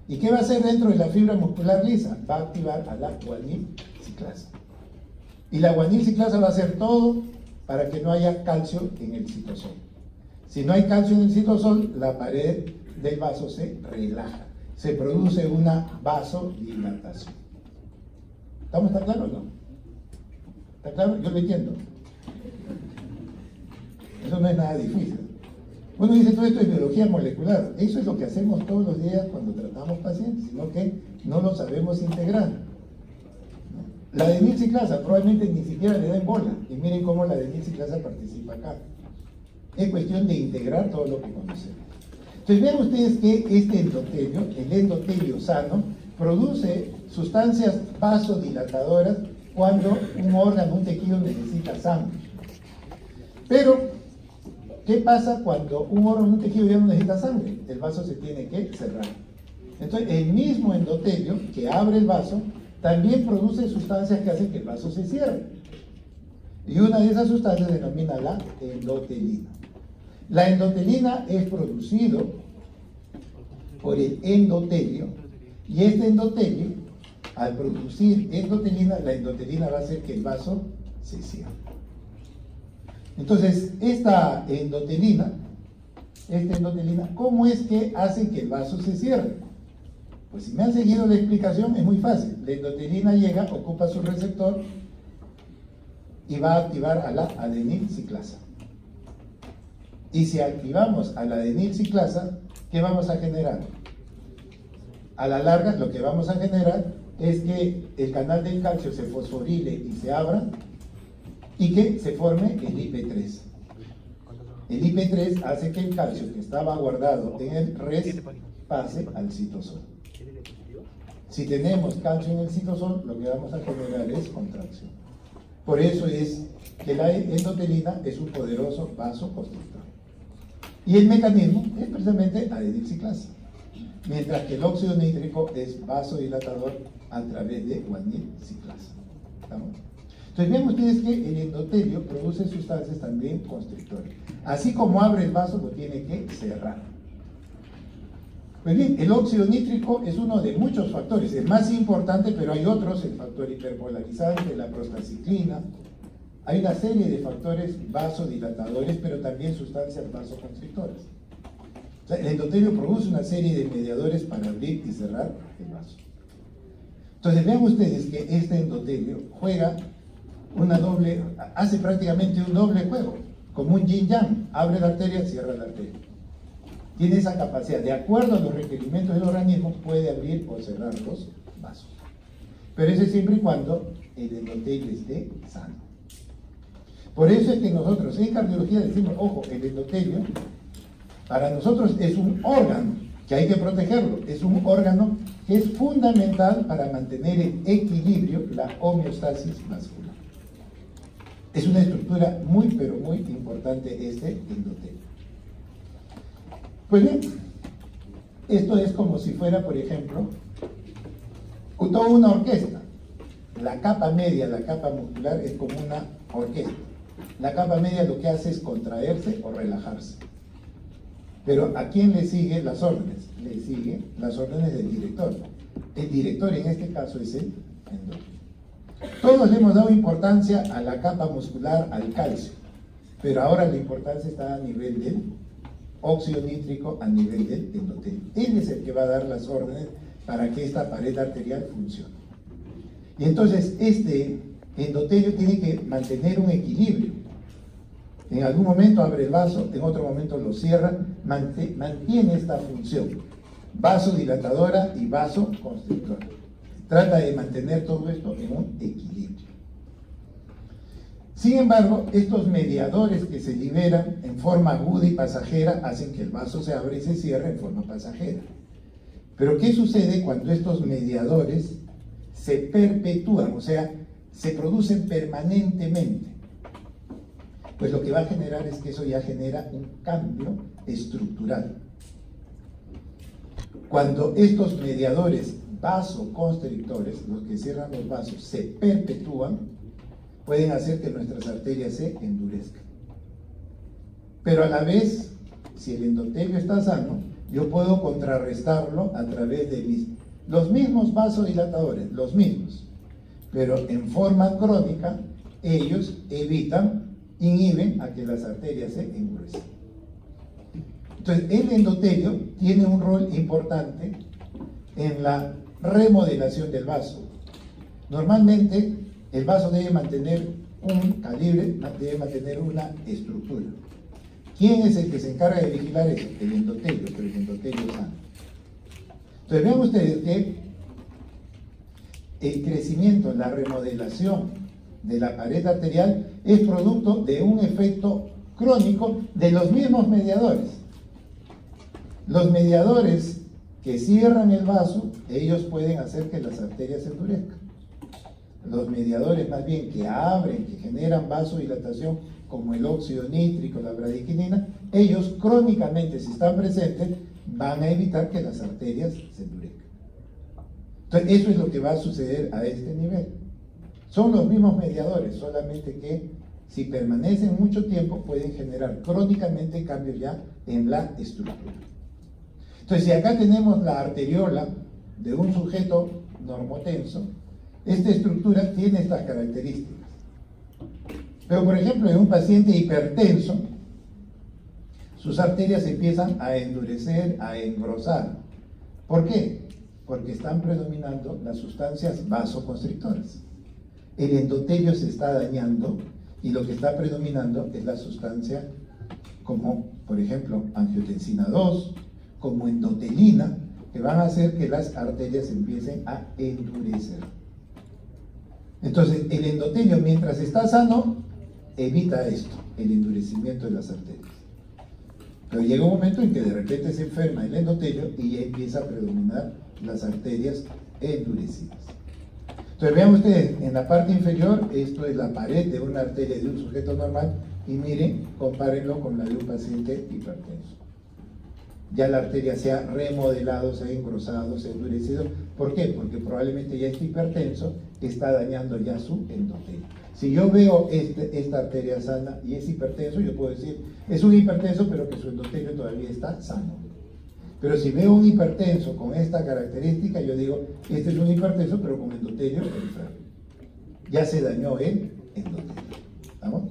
¿Y qué va a hacer dentro de la fibra muscular lisa? Va a activar a la guanilciclasa. Y la guanilciclasa va a hacer todo para que no haya calcio en el citosol. Si no hay calcio en el citosol, la pared del vaso se relaja. Se produce una vasodilatación. ¿Está claro o no? ¿Está claro? Yo lo entiendo. Eso no es nada difícil. Uno dice, todo esto es biología molecular. Eso es lo que hacemos todos los días cuando tratamos pacientes, sino que no lo sabemos integrar. La adenilciclasa probablemente ni siquiera le den bola. Y miren cómo la adenilciclasa participa acá. Es cuestión de integrar todo lo que conocemos. Entonces vean ustedes que este endotelio, el endotelio sano, produce sustancias vasodilatadoras cuando un órgano, un tejido necesita sangre. Pero ¿qué pasa cuando un órgano, un tejido ya no necesita sangre? El vaso se tiene que cerrar. Entonces, el mismo endotelio que abre el vaso también produce sustancias que hacen que el vaso se cierre. Y una de esas sustancias se denomina la endotelina. La endotelina es producido por el endotelio y este endotelio, al producir endotelina, la endotelina va a hacer que el vaso se cierre. Entonces, esta endotelina, ¿cómo es que hace que el vaso se cierre? Pues si me han seguido la explicación, es muy fácil. La endotelina llega, ocupa su receptor y va a activar a la adenilciclasa. Y si activamos a la adenilciclasa, ¿qué vamos a generar? A la larga, lo que vamos a generar es que el canal del calcio se fosforile y se abra, y que se forme el IP3. El IP3 hace que el calcio que estaba guardado en el res pase al citosol. Si tenemos calcio en el citosol, lo que vamos a generar es contracción. Por eso es que la endotelina es un poderoso vasoconstrictor. Y el mecanismo es precisamente adenilciclasa, mientras que el óxido nítrico es vasodilatador a través de guanilciclasa. ¿Estamos? Entonces vean ustedes que el endotelio produce sustancias también constrictoras. Así como abre el vaso, lo tiene que cerrar. Pues bien, el óxido nítrico es uno de muchos factores, el más importante, pero hay otros, el factor hiperpolarizante, la prostaciclina. Hay una serie de factores vasodilatadores, pero también sustancias vasoconstrictoras. O sea, el endotelio produce una serie de mediadores para abrir y cerrar el vaso. Entonces vean ustedes que este endotelio juega hace prácticamente un doble juego, como un yin-yang, abre la arteria, cierra la arteria. Tiene esa capacidad, de acuerdo a los requerimientos del organismo, puede abrir o cerrar los vasos. Pero eso es siempre y cuando el endotelio esté sano. Por eso es que nosotros en cardiología decimos, ojo, el endotelio para nosotros es un órgano que hay que protegerlo, es un órgano que es fundamental para mantener en equilibrio la homeostasis vascular. Es una estructura muy, pero muy importante este endotelio. Pues bien, esto es como si fuera, por ejemplo, toda una orquesta. La capa media, la capa muscular, es como una orquesta. La capa media lo que hace es contraerse o relajarse. Pero ¿a quién le sigue las órdenes? Le sigue las órdenes del director. El director en este caso es el endotelio. Todos le hemos dado importancia a la capa muscular, al calcio, pero ahora la importancia está a nivel del óxido nítrico, a nivel del endotelio. Él es el que va a dar las órdenes para que esta pared arterial funcione. Y entonces este endotelio tiene que mantener un equilibrio. En algún momento abre el vaso, en otro momento lo cierra, mantiene esta función vasodilatadora y vasoconstrictora. Trata de mantener todo esto en un equilibrio. Sin embargo, estos mediadores que se liberan en forma aguda y pasajera hacen que el vaso se abra y se cierre en forma pasajera. Pero ¿qué sucede cuando estos mediadores se perpetúan, o sea, se producen permanentemente? Pues lo que va a generar es que eso ya genera un cambio estructural. Cuando estos mediadores vasoconstrictores, los que cierran los vasos, se perpetúan, pueden hacer que nuestras arterias se endurezcan. Pero a la vez, si el endotelio está sano, yo puedo contrarrestarlo a través de los mismos vasodilatadores, los mismos, pero en forma crónica, ellos inhiben a que las arterias se endurezcan. Entonces, el endotelio tiene un rol importante en la remodelación del vaso. Normalmente, el vaso debe mantener un calibre, debe mantener una estructura. ¿Quién es el que se encarga de vigilar eso? El endotelio, pero el endotelio es sano. Entonces, vean ustedes que el crecimiento, la remodelación de la pared arterial es producto de un efecto crónico de los mismos mediadores. Los mediadores que cierran el vaso, ellos pueden hacer que las arterias se endurezcan. Los mediadores más bien que abren, que generan vasodilatación, como el óxido nítrico, la bradiquinina, ellos crónicamente, si están presentes, van a evitar que las arterias se endurezcan. Entonces, eso es lo que va a suceder a este nivel. Son los mismos mediadores, solamente que si permanecen mucho tiempo pueden generar crónicamente cambios ya en la estructura. Entonces, si acá tenemos la arteriola de un sujeto normotenso, esta estructura tiene estas características. Pero, por ejemplo, en un paciente hipertenso, sus arterias empiezan a endurecer, a engrosar. ¿Por qué? Porque están predominando las sustancias vasoconstrictoras. El endotelio se está dañando y lo que está predominando es la sustancia como, por ejemplo, angiotensina 2, como endotelina, que van a hacer que las arterias empiecen a endurecer. Entonces, el endotelio, mientras está sano, evita esto, el endurecimiento de las arterias. Pero llega un momento en que de repente se enferma el endotelio y ya empieza a predominar las arterias endurecidas. Entonces vean ustedes, en la parte inferior, esto es la pared de una arteria de un sujeto normal, y miren, compárenlo con la de un paciente hipertenso. Ya la arteria se ha remodelado, se ha engrosado, se ha endurecido. ¿Por qué? Porque probablemente ya este hipertenso está dañando ya su endotelio. Si yo veo esta arteria sana y es hipertenso, yo puedo decir, es un hipertenso, pero que su endotelio todavía está sano. Pero si veo un hipertenso con esta característica, yo digo, este es un hipertenso, pero con endotelio periférico. Ya se dañó el endotelio. ¿Estamos?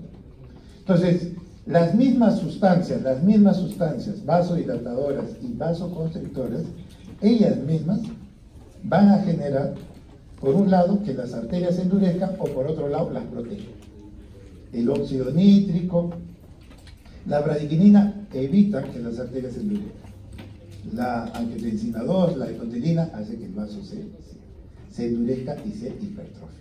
Entonces, las mismas sustancias, vasodilatadoras y vasoconstrictoras, ellas mismas van a generar, por un lado, que las arterias se endurezcan, o por otro lado, las protegen. El óxido nítrico, la bradiquinina evita que las arterias se endurezcan. La angiotensina 2, la ecotelina, hace que el vaso se endurezca y se hipertrofie.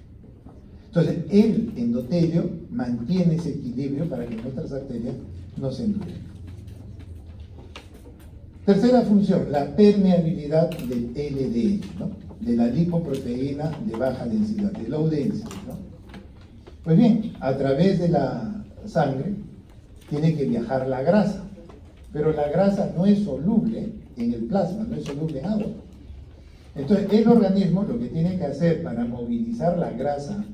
Entonces, el endotelio mantiene ese equilibrio para que nuestras arterias no se endurezcan. Tercera función, la permeabilidad del LDL, ¿no? De la lipoproteína de baja densidad, de low density, ¿no? Pues bien, a través de la sangre tiene que viajar la grasa, pero la grasa no es soluble en el plasma, no es soluble en agua. Entonces, el organismo lo que tiene que hacer para movilizar la grasa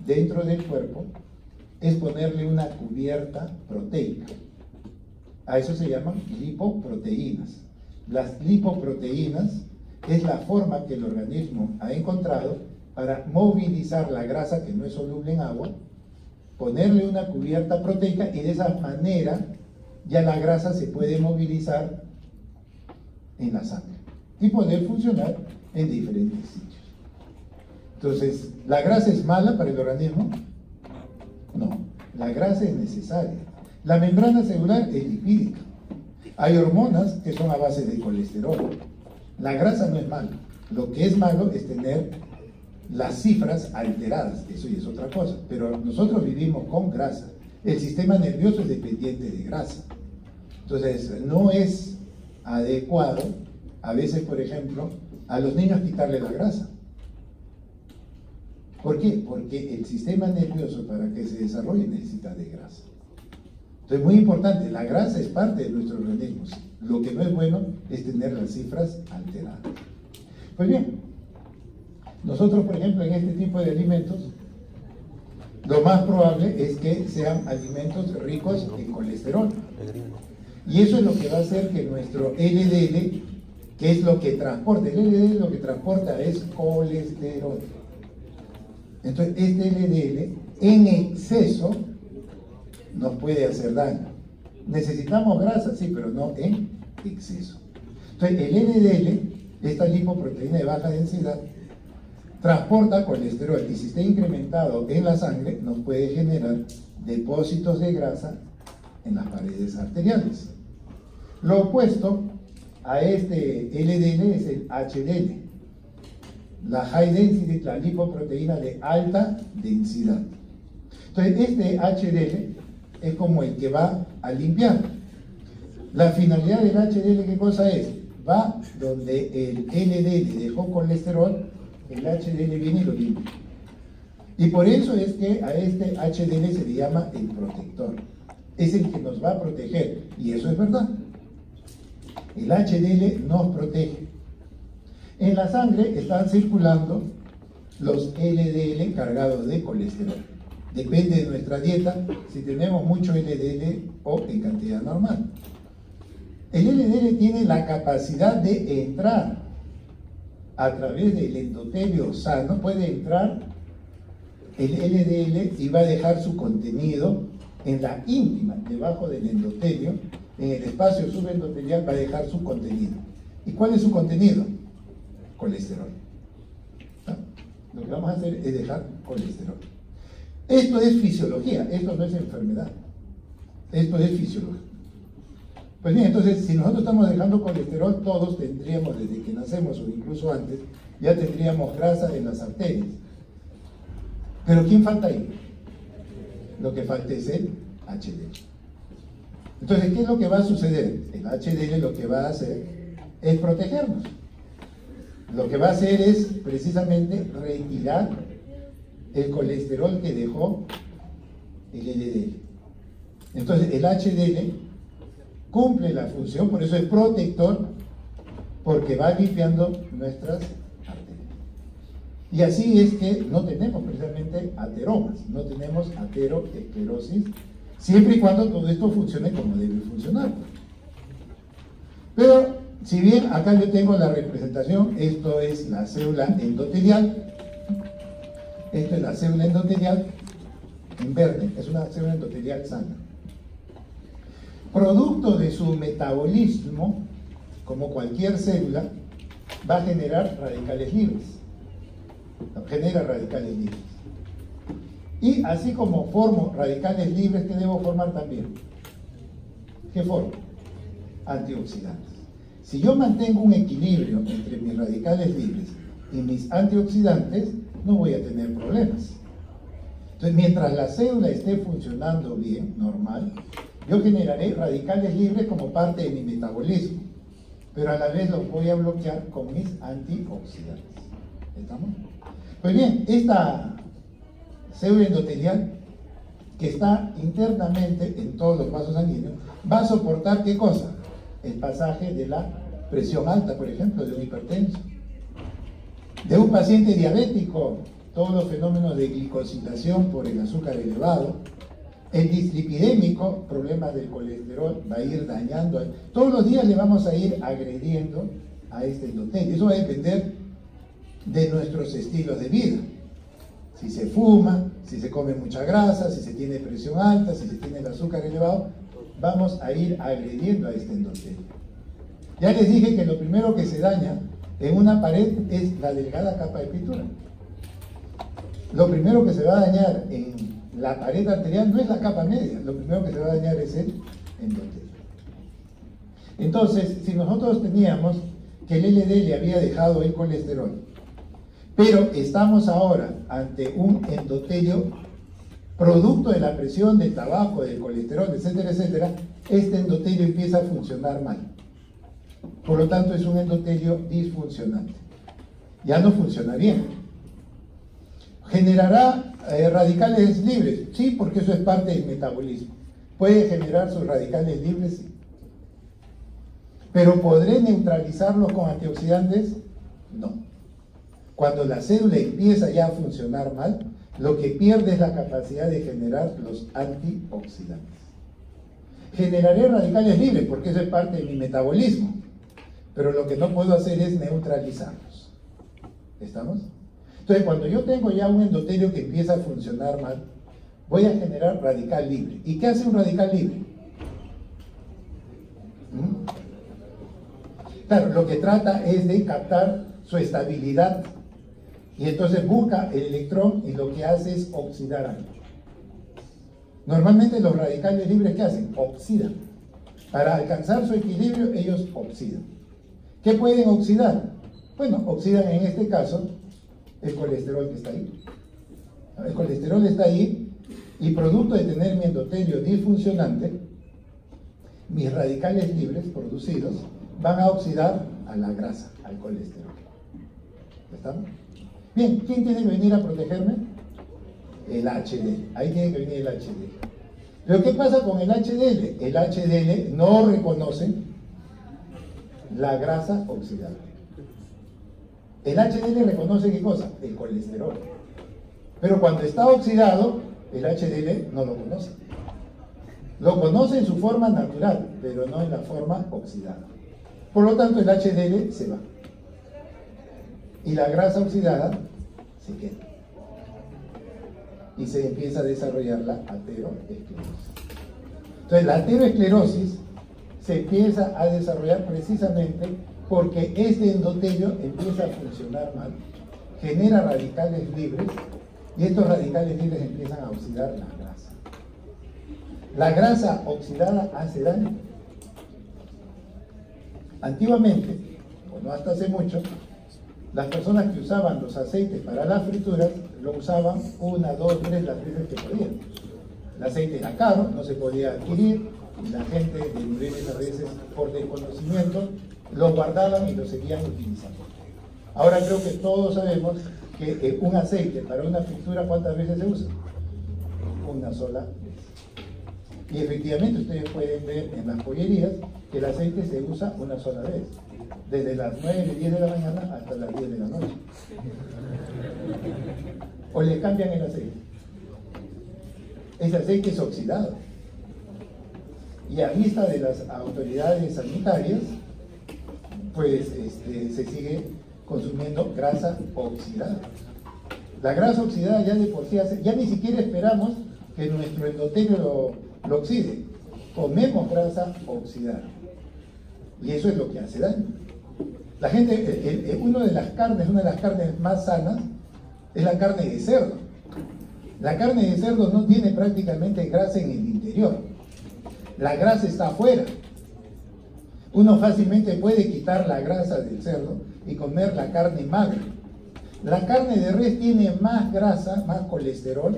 dentro del cuerpo es ponerle una cubierta proteica. A eso se llaman lipoproteínas. Las lipoproteínas es la forma que el organismo ha encontrado para movilizar la grasa que no es soluble en agua, ponerle una cubierta proteica y de esa manera ya la grasa se puede movilizar en la sangre y poder funcionar en diferentes sitios. Entonces, ¿la grasa es mala para el organismo? No, la grasa es necesaria. La membrana celular es lipídica. Hay hormonas que son a base de colesterol. La grasa no es mala. Lo que es malo es tener las cifras alteradas. Eso ya es otra cosa. Pero nosotros vivimos con grasa. El sistema nervioso es dependiente de grasa. Entonces, no es adecuado, a veces, por ejemplo, a los niños quitarle la grasa. ¿Por qué? Porque el sistema nervioso, para que se desarrolle, necesita de grasa. Entonces, muy importante, la grasa es parte de nuestro organismo. Lo que no es bueno es tener las cifras alteradas. Pues bien, nosotros, por ejemplo, en este tipo de alimentos, lo más probable es que sean alimentos ricos en colesterol. Y eso es lo que va a hacer que nuestro LDL, que es lo que transporta, el LDL lo que transporta es colesterol. Entonces, este LDL en exceso nos puede hacer daño. Necesitamos grasa, sí, pero no en exceso. Entonces, el LDL, esta lipoproteína de baja densidad, transporta colesterol y si está incrementado en la sangre, nos puede generar depósitos de grasa en las paredes arteriales. Lo opuesto a este LDL es el HDL, la high density, la lipoproteína de alta densidad. Entonces, este HDL es como el que va a limpiar. La finalidad del HDL, ¿qué cosa es? Va donde el LDL dejó colesterol, el HDL viene y lo limpia. Y por eso es que a este HDL se le llama el protector. Es el que nos va a proteger. Y eso es verdad. El HDL nos protege. En la sangre están circulando los LDL cargados de colesterol. Depende de nuestra dieta, si tenemos mucho LDL o en cantidad normal. El LDL tiene la capacidad de entrar a través del endotelio sano, puede entrar el LDL y va a dejar su contenido en la íntima, debajo del endotelio, en el espacio subendotelial va a dejar su contenido. ¿Y cuál es su contenido? Colesterol. ¿No? Lo que vamos a hacer es dejar colesterol. Esto es fisiología, esto no es enfermedad. Esto es fisiología. Pues bien, entonces, si nosotros estamos dejando colesterol, todos tendríamos, desde que nacemos o incluso antes, ya tendríamos grasa en las arterias. Pero ¿quién falta ahí? Lo que falta es el HDL. Entonces, ¿qué es lo que va a suceder? El HDL lo que va a hacer es protegernos. Lo que va a hacer es precisamente retirar el colesterol que dejó el LDL. Entonces, el HDL cumple la función, por eso es protector, porque va limpiando nuestras arterias. Y así es que no tenemos precisamente ateromas, no tenemos aterosclerosis, siempre y cuando todo esto funcione como debe funcionar. Pero Si bien acá yo tengo la representación, esto es la célula endotelial, esto es la célula endotelial en verde, es una célula endotelial sana. Producto de su metabolismo, como cualquier célula, va a generar radicales libres. Genera radicales libres. Y así como formo radicales libres, ¿qué debo formar también? ¿Qué formo? Antioxidantes. Si yo mantengo un equilibrio entre mis radicales libres y mis antioxidantes, no voy a tener problemas. Entonces, mientras la célula esté funcionando bien, normal, yo generaré radicales libres como parte de mi metabolismo, pero a la vez los voy a bloquear con mis antioxidantes. ¿Estamos? Pues bien, esta célula endotelial que está internamente en todos los vasos sanguíneos va a soportar ¿qué cosa? El pasaje de la presión alta, por ejemplo, de un hipertenso, de un paciente diabético, todos los fenómenos de glicosilación por el azúcar elevado, el dislipidémico, problemas del colesterol, va a ir dañando. Todos los días le vamos a ir agrediendo a este endotelio. Eso va a depender de nuestros estilos de vida. Si se fuma, si se come mucha grasa, si se tiene presión alta, si se tiene el azúcar elevado, vamos a ir agrediendo a este endotelio. Ya les dije que lo primero que se daña en una pared es la delgada capa de pintura. Lo primero que se va a dañar en la pared arterial no es la capa media, lo primero que se va a dañar es el endotelio. Entonces, si nosotros teníamos que el LDL le había dejado el colesterol, pero estamos ahora ante un endotelio producto de la presión del tabaco, del colesterol, etcétera, etcétera, este endotelio empieza a funcionar mal. Por lo tanto, es un endotelio disfuncionante. Ya no funciona bien. ¿Generará radicales libres? Sí, porque eso es parte del metabolismo. ¿Puede generar sus radicales libres? Sí. ¿Pero podré neutralizarlos con antioxidantes? No. Cuando la célula empieza ya a funcionar mal, lo que pierde es la capacidad de generar los antioxidantes. Generaré radicales libres porque eso es parte de mi metabolismo, pero lo que no puedo hacer es neutralizarlos. ¿Estamos? Entonces, cuando yo tengo ya un endotelio que empieza a funcionar mal, voy a generar radical libre. ¿Y qué hace un radical libre? Claro, lo que trata es de captar su estabilidad y entonces busca el electrón y lo que hace es oxidar algo. Normalmente los radicales libres, ¿qué hacen? Oxidan. Para alcanzar su equilibrio, ellos oxidan. ¿Qué pueden oxidar? Bueno, oxidan en este caso el colesterol que está ahí. El colesterol está ahí y producto de tener mi endotelio disfuncionante, mis radicales libres producidos van a oxidar a la grasa, al colesterol. ¿Estamos? Bien, ¿quién tiene que venir a protegerme? El HDL. Ahí tiene que venir el HDL. Pero ¿qué pasa con el HDL? El HDL no reconoce la grasa oxidada. El HDL reconoce ¿qué cosa? El colesterol. Pero cuando está oxidado, el HDL no lo conoce. Lo conoce en su forma natural, pero no en la forma oxidada. Por lo tanto, el HDL se va. Y la grasa oxidada se queda. Y se empieza a desarrollar la aterosclerosis. Entonces, la aterosclerosis se empieza a desarrollar precisamente porque este endotelio empieza a funcionar mal, genera radicales libres y estos radicales libres empiezan a oxidar la grasa. La grasa oxidada hace daño. Antiguamente, o no hasta hace mucho, las personas que usaban los aceites para las frituras lo usaban 1, 2, 3 las veces que podían. El aceite era caro, no se podía adquirir y la gente de niveles a veces por desconocimiento lo guardaban y lo seguían utilizando. Ahora creo que todos sabemos que un aceite para una fritura, ¿cuántas veces se usa? Una sola vez. Y efectivamente ustedes pueden ver en las pollerías que el aceite se usa una sola vez, desde las 9, 10 de la mañana hasta las 10 de la noche. O le cambian el aceite. Ese aceite es oxidado. Y a vista de las autoridades sanitarias, pues se sigue consumiendo grasa oxidada. La grasa oxidada ya de por sí ya ni siquiera esperamos que nuestro endotelio lo oxide. Comemos grasa oxidada. Y eso es lo que hace daño. La gente, una de las carnes más sanas es la carne de cerdo. La carne de cerdo no tiene prácticamente grasa en el interior. La grasa está afuera. Uno fácilmente puede quitar la grasa del cerdo y comer la carne magra. La carne de res tiene más grasa, más colesterol,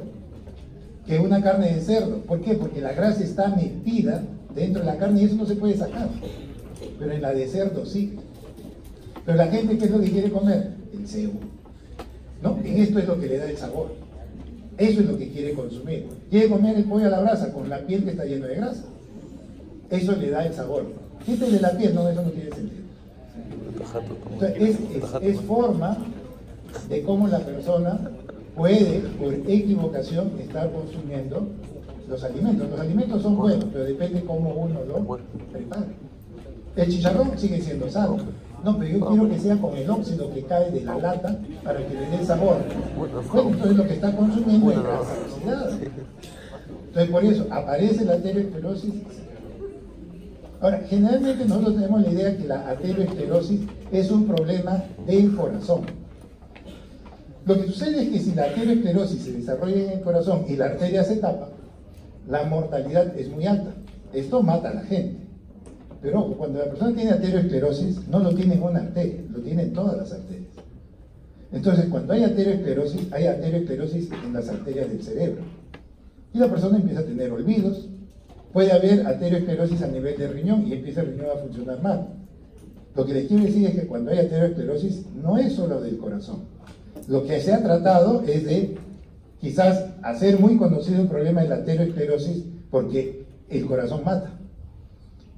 que una carne de cerdo. ¿Por qué? Porque la grasa está metida dentro de la carne y eso no se puede sacar. Pero en la de cerdo sí. Pero la gente, ¿qué es lo que quiere comer? El cebo. ¿No? En esto es lo que le da el sabor. Eso es lo que quiere consumir. Quiere comer el pollo a la brasa con la piel que está lleno de grasa. Eso le da el sabor. Quítale la piel, no, eso no tiene sentido. Entonces, es forma de cómo la persona puede, por equivocación, estar consumiendo los alimentos. Los alimentos son buenos, pero depende cómo uno lo prepare. El chicharrón sigue siendo sano. No, pero yo quiero que sea con el óxido que cae de la lata para que le dé sabor. Bueno, entonces lo que está consumiendo es grasa oxidada. Entonces por eso aparece la aterosclerosis. Ahora, generalmente nosotros tenemos la idea que la aterosclerosis es un problema del corazón. Lo que sucede es que si la aterosclerosis se desarrolla en el corazón y la arteria se tapa, la mortalidad es muy alta. Esto mata a la gente. Pero ojo, cuando la persona tiene aterosclerosis, no lo tiene en una arteria, lo tiene en todas las arterias. Entonces, cuando hay aterosclerosis en las arterias del cerebro. Y la persona empieza a tener olvidos. Puede haber aterosclerosis a nivel de riñón y empieza el riñón a funcionar mal. Lo que les quiero decir es que cuando hay aterosclerosis no es solo del corazón. Lo que se ha tratado es de quizás hacer muy conocido el problema de la aterosclerosis porque el corazón mata.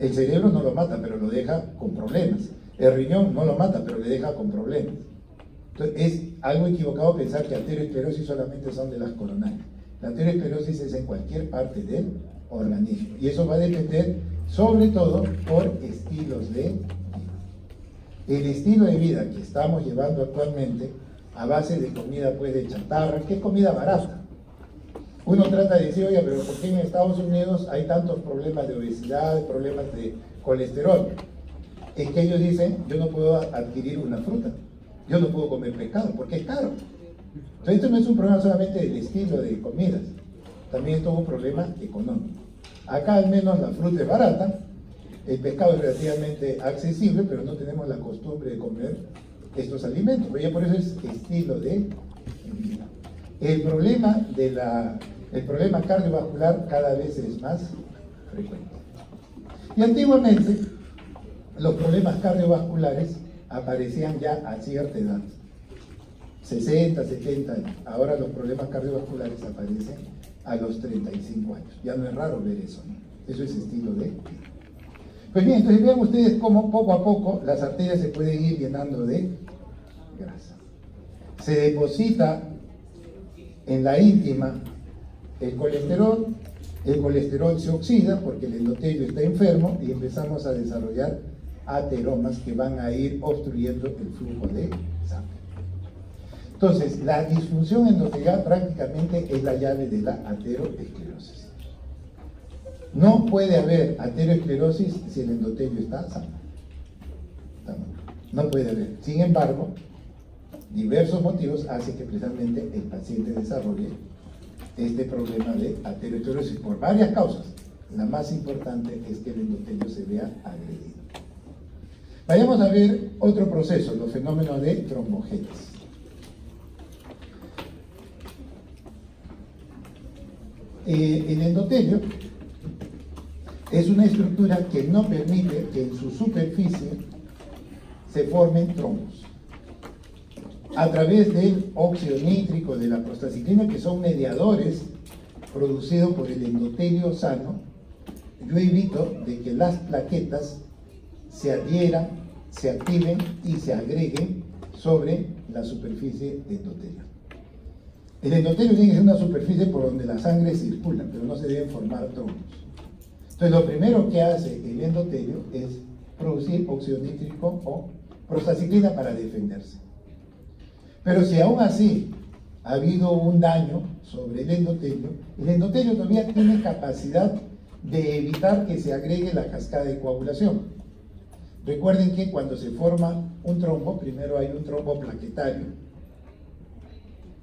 El cerebro no lo mata, pero lo deja con problemas. El riñón no lo mata, pero le deja con problemas. Entonces, es algo equivocado pensar que aterosclerosis solamente son de las coronarias. La aterosclerosis es en cualquier parte del organismo. Y eso va a depender, sobre todo, por estilos de vida. El estilo de vida que estamos llevando actualmente, a base de comida pues de chatarra, que es comida barata. Uno trata de decir, oye, pero ¿por qué en Estados Unidos hay tantos problemas de obesidad, problemas de colesterol? Es que ellos dicen, yo no puedo adquirir una fruta, yo no puedo comer pescado, porque es caro. Entonces esto no es un problema solamente del estilo de comidas, también es todo un problema económico. Acá al menos la fruta es barata, el pescado es relativamente accesible, pero no tenemos la costumbre de comer estos alimentos, pero ya por eso es estilo de vida. El problema cardiovascular cada vez es más frecuente. Y antiguamente los problemas cardiovasculares aparecían ya a cierta edad, 60, 70 años. Ahora los problemas cardiovasculares aparecen a los 35 años. Ya no es raro ver eso, ¿no? Eso es estilo de vida. Pues bien, entonces vean ustedes cómo poco a poco las arterias se pueden ir llenando de grasa. Se deposita en la íntima el colesterol se oxida porque el endotelio está enfermo y empezamos a desarrollar ateromas que van a ir obstruyendo el flujo de sangre. Entonces, la disfunción endotelial prácticamente es la llave de la aterosclerosis. No puede haber aterosclerosis si el endotelio está sano. No puede haber. Sin embargo, diversos motivos hacen que precisamente el paciente desarrolle este problema de aterosclerosis por varias causas. La más importante es que el endotelio se vea agredido. Vayamos a ver otro proceso, los fenómenos de trombogénesis. El endotelio es una estructura que no permite que en su superficie se formen trombos. A través del óxido nítrico, de la prostaciclina, que son mediadores producidos por el endotelio sano, yo evito de que las plaquetas se adhieran, se activen y se agreguen sobre la superficie endotelial. El endotelio tiene que ser una superficie por donde la sangre circula, pero no se deben formar trombos. Entonces lo primero que hace el endotelio es producir óxido nítrico o prostacyclina para defenderse. Pero si aún así ha habido un daño sobre el endotelio todavía tiene capacidad de evitar que se agregue la cascada de coagulación. Recuerden que cuando se forma un trombo, primero hay un trombo plaquetario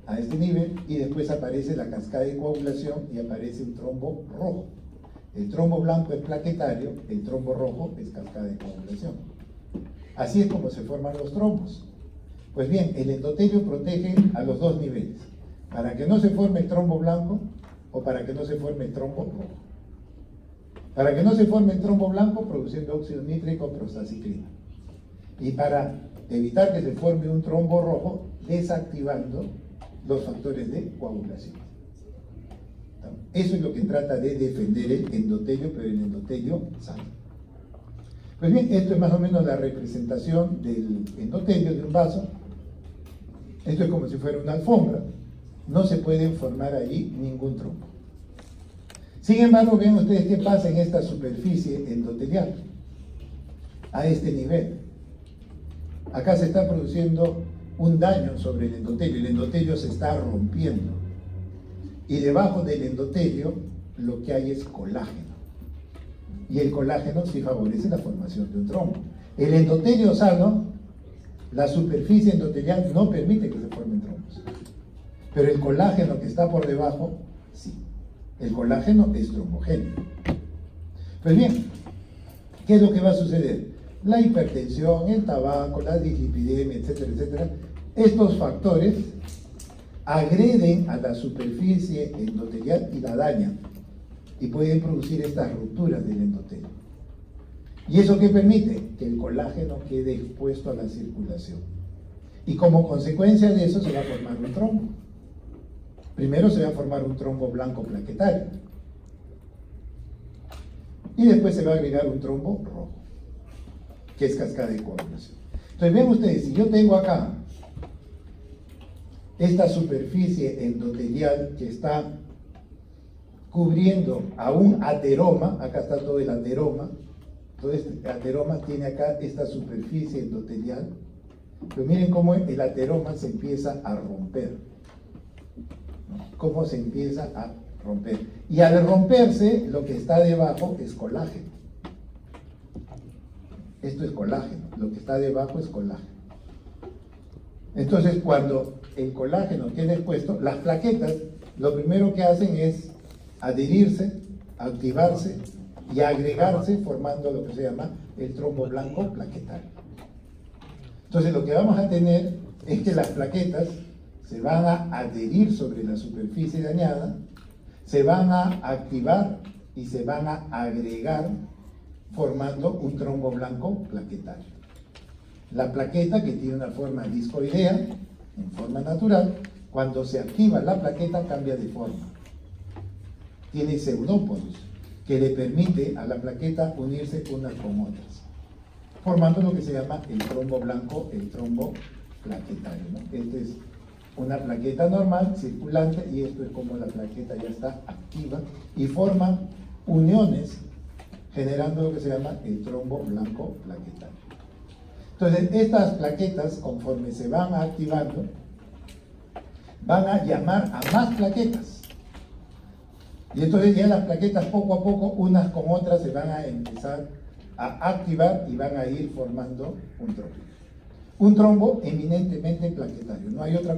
a este nivel y después aparece la cascada de coagulación y aparece un trombo rojo. El trombo blanco es plaquetario, el trombo rojo es cascada de coagulación. Así es como se forman los trombos. Pues bien, el endotelio protege a los dos niveles, para que no se forme el trombo blanco o para que no se forme el trombo rojo. Para que no se forme el trombo blanco, produciendo óxido nítrico o prostacyclina. Y para evitar que se forme un trombo rojo, desactivando los factores de coagulación. Eso es lo que trata de defender el endotelio, pero el endotelio sano. Pues bien, esto es más o menos la representación del endotelio de un vaso. Esto es como si fuera una alfombra. No se puede formar allí ningún trombo. Sin embargo, vean ustedes qué pasa en esta superficie endotelial, a este nivel. Acá se está produciendo un daño sobre el endotelio se está rompiendo. Y debajo del endotelio lo que hay es colágeno. Y el colágeno sí favorece la formación de un trombo. El endotelio sano, la superficie endotelial no permite que se formen trombos. Pero el colágeno que está por debajo, sí. El colágeno es trombogénico. Pues bien, ¿qué es lo que va a suceder? La hipertensión, el tabaco, la dislipidemia, etcétera, etcétera. Estos factores agreden a la superficie endotelial y la dañan. Y pueden producir estas rupturas del endotelio. ¿Y eso qué permite? Que el colágeno quede expuesto a la circulación. Y como consecuencia de eso se va a formar un trombo. Primero se va a formar un trombo blanco plaquetario. Y después se va a agregar un trombo rojo, que es cascada de coagulación. Entonces ven ustedes, si yo tengo acá esta superficie endotelial que está cubriendo a un ateroma, acá está todo el ateroma, todo este ateroma tiene acá esta superficie endotelial, pero miren cómo el ateroma se empieza a romper, cómo se empieza a romper, y al romperse lo que está debajo es colágeno. Esto es colágeno, lo que está debajo es colágeno. Entonces cuando el colágeno queda expuesto, las plaquetas lo primero que hacen es adherirse, activarse y agregarse formando lo que se llama el trombo blanco plaquetario. Entonces lo que vamos a tener es que las plaquetas se van a adherir sobre la superficie dañada, se van a activar y se van a agregar formando un trombo blanco plaquetario. La plaqueta, que tiene una forma discoidea, en forma natural, cuando se activa la plaqueta cambia de forma. Tiene pseudópodos que le permite a la plaqueta unirse unas con otras, formando lo que se llama el trombo blanco, el trombo plaquetario, ¿no? Esta es una plaqueta normal, circulante, y esto es como la plaqueta ya está activa y forman uniones generando lo que se llama el trombo blanco plaquetario. Entonces, estas plaquetas, conforme se van activando, van a llamar a más plaquetas. Y entonces ya las plaquetas poco a poco, unas con otras, se van a empezar a activar y van a ir formando un trombo. Un trombo eminentemente plaquetario, no hay otra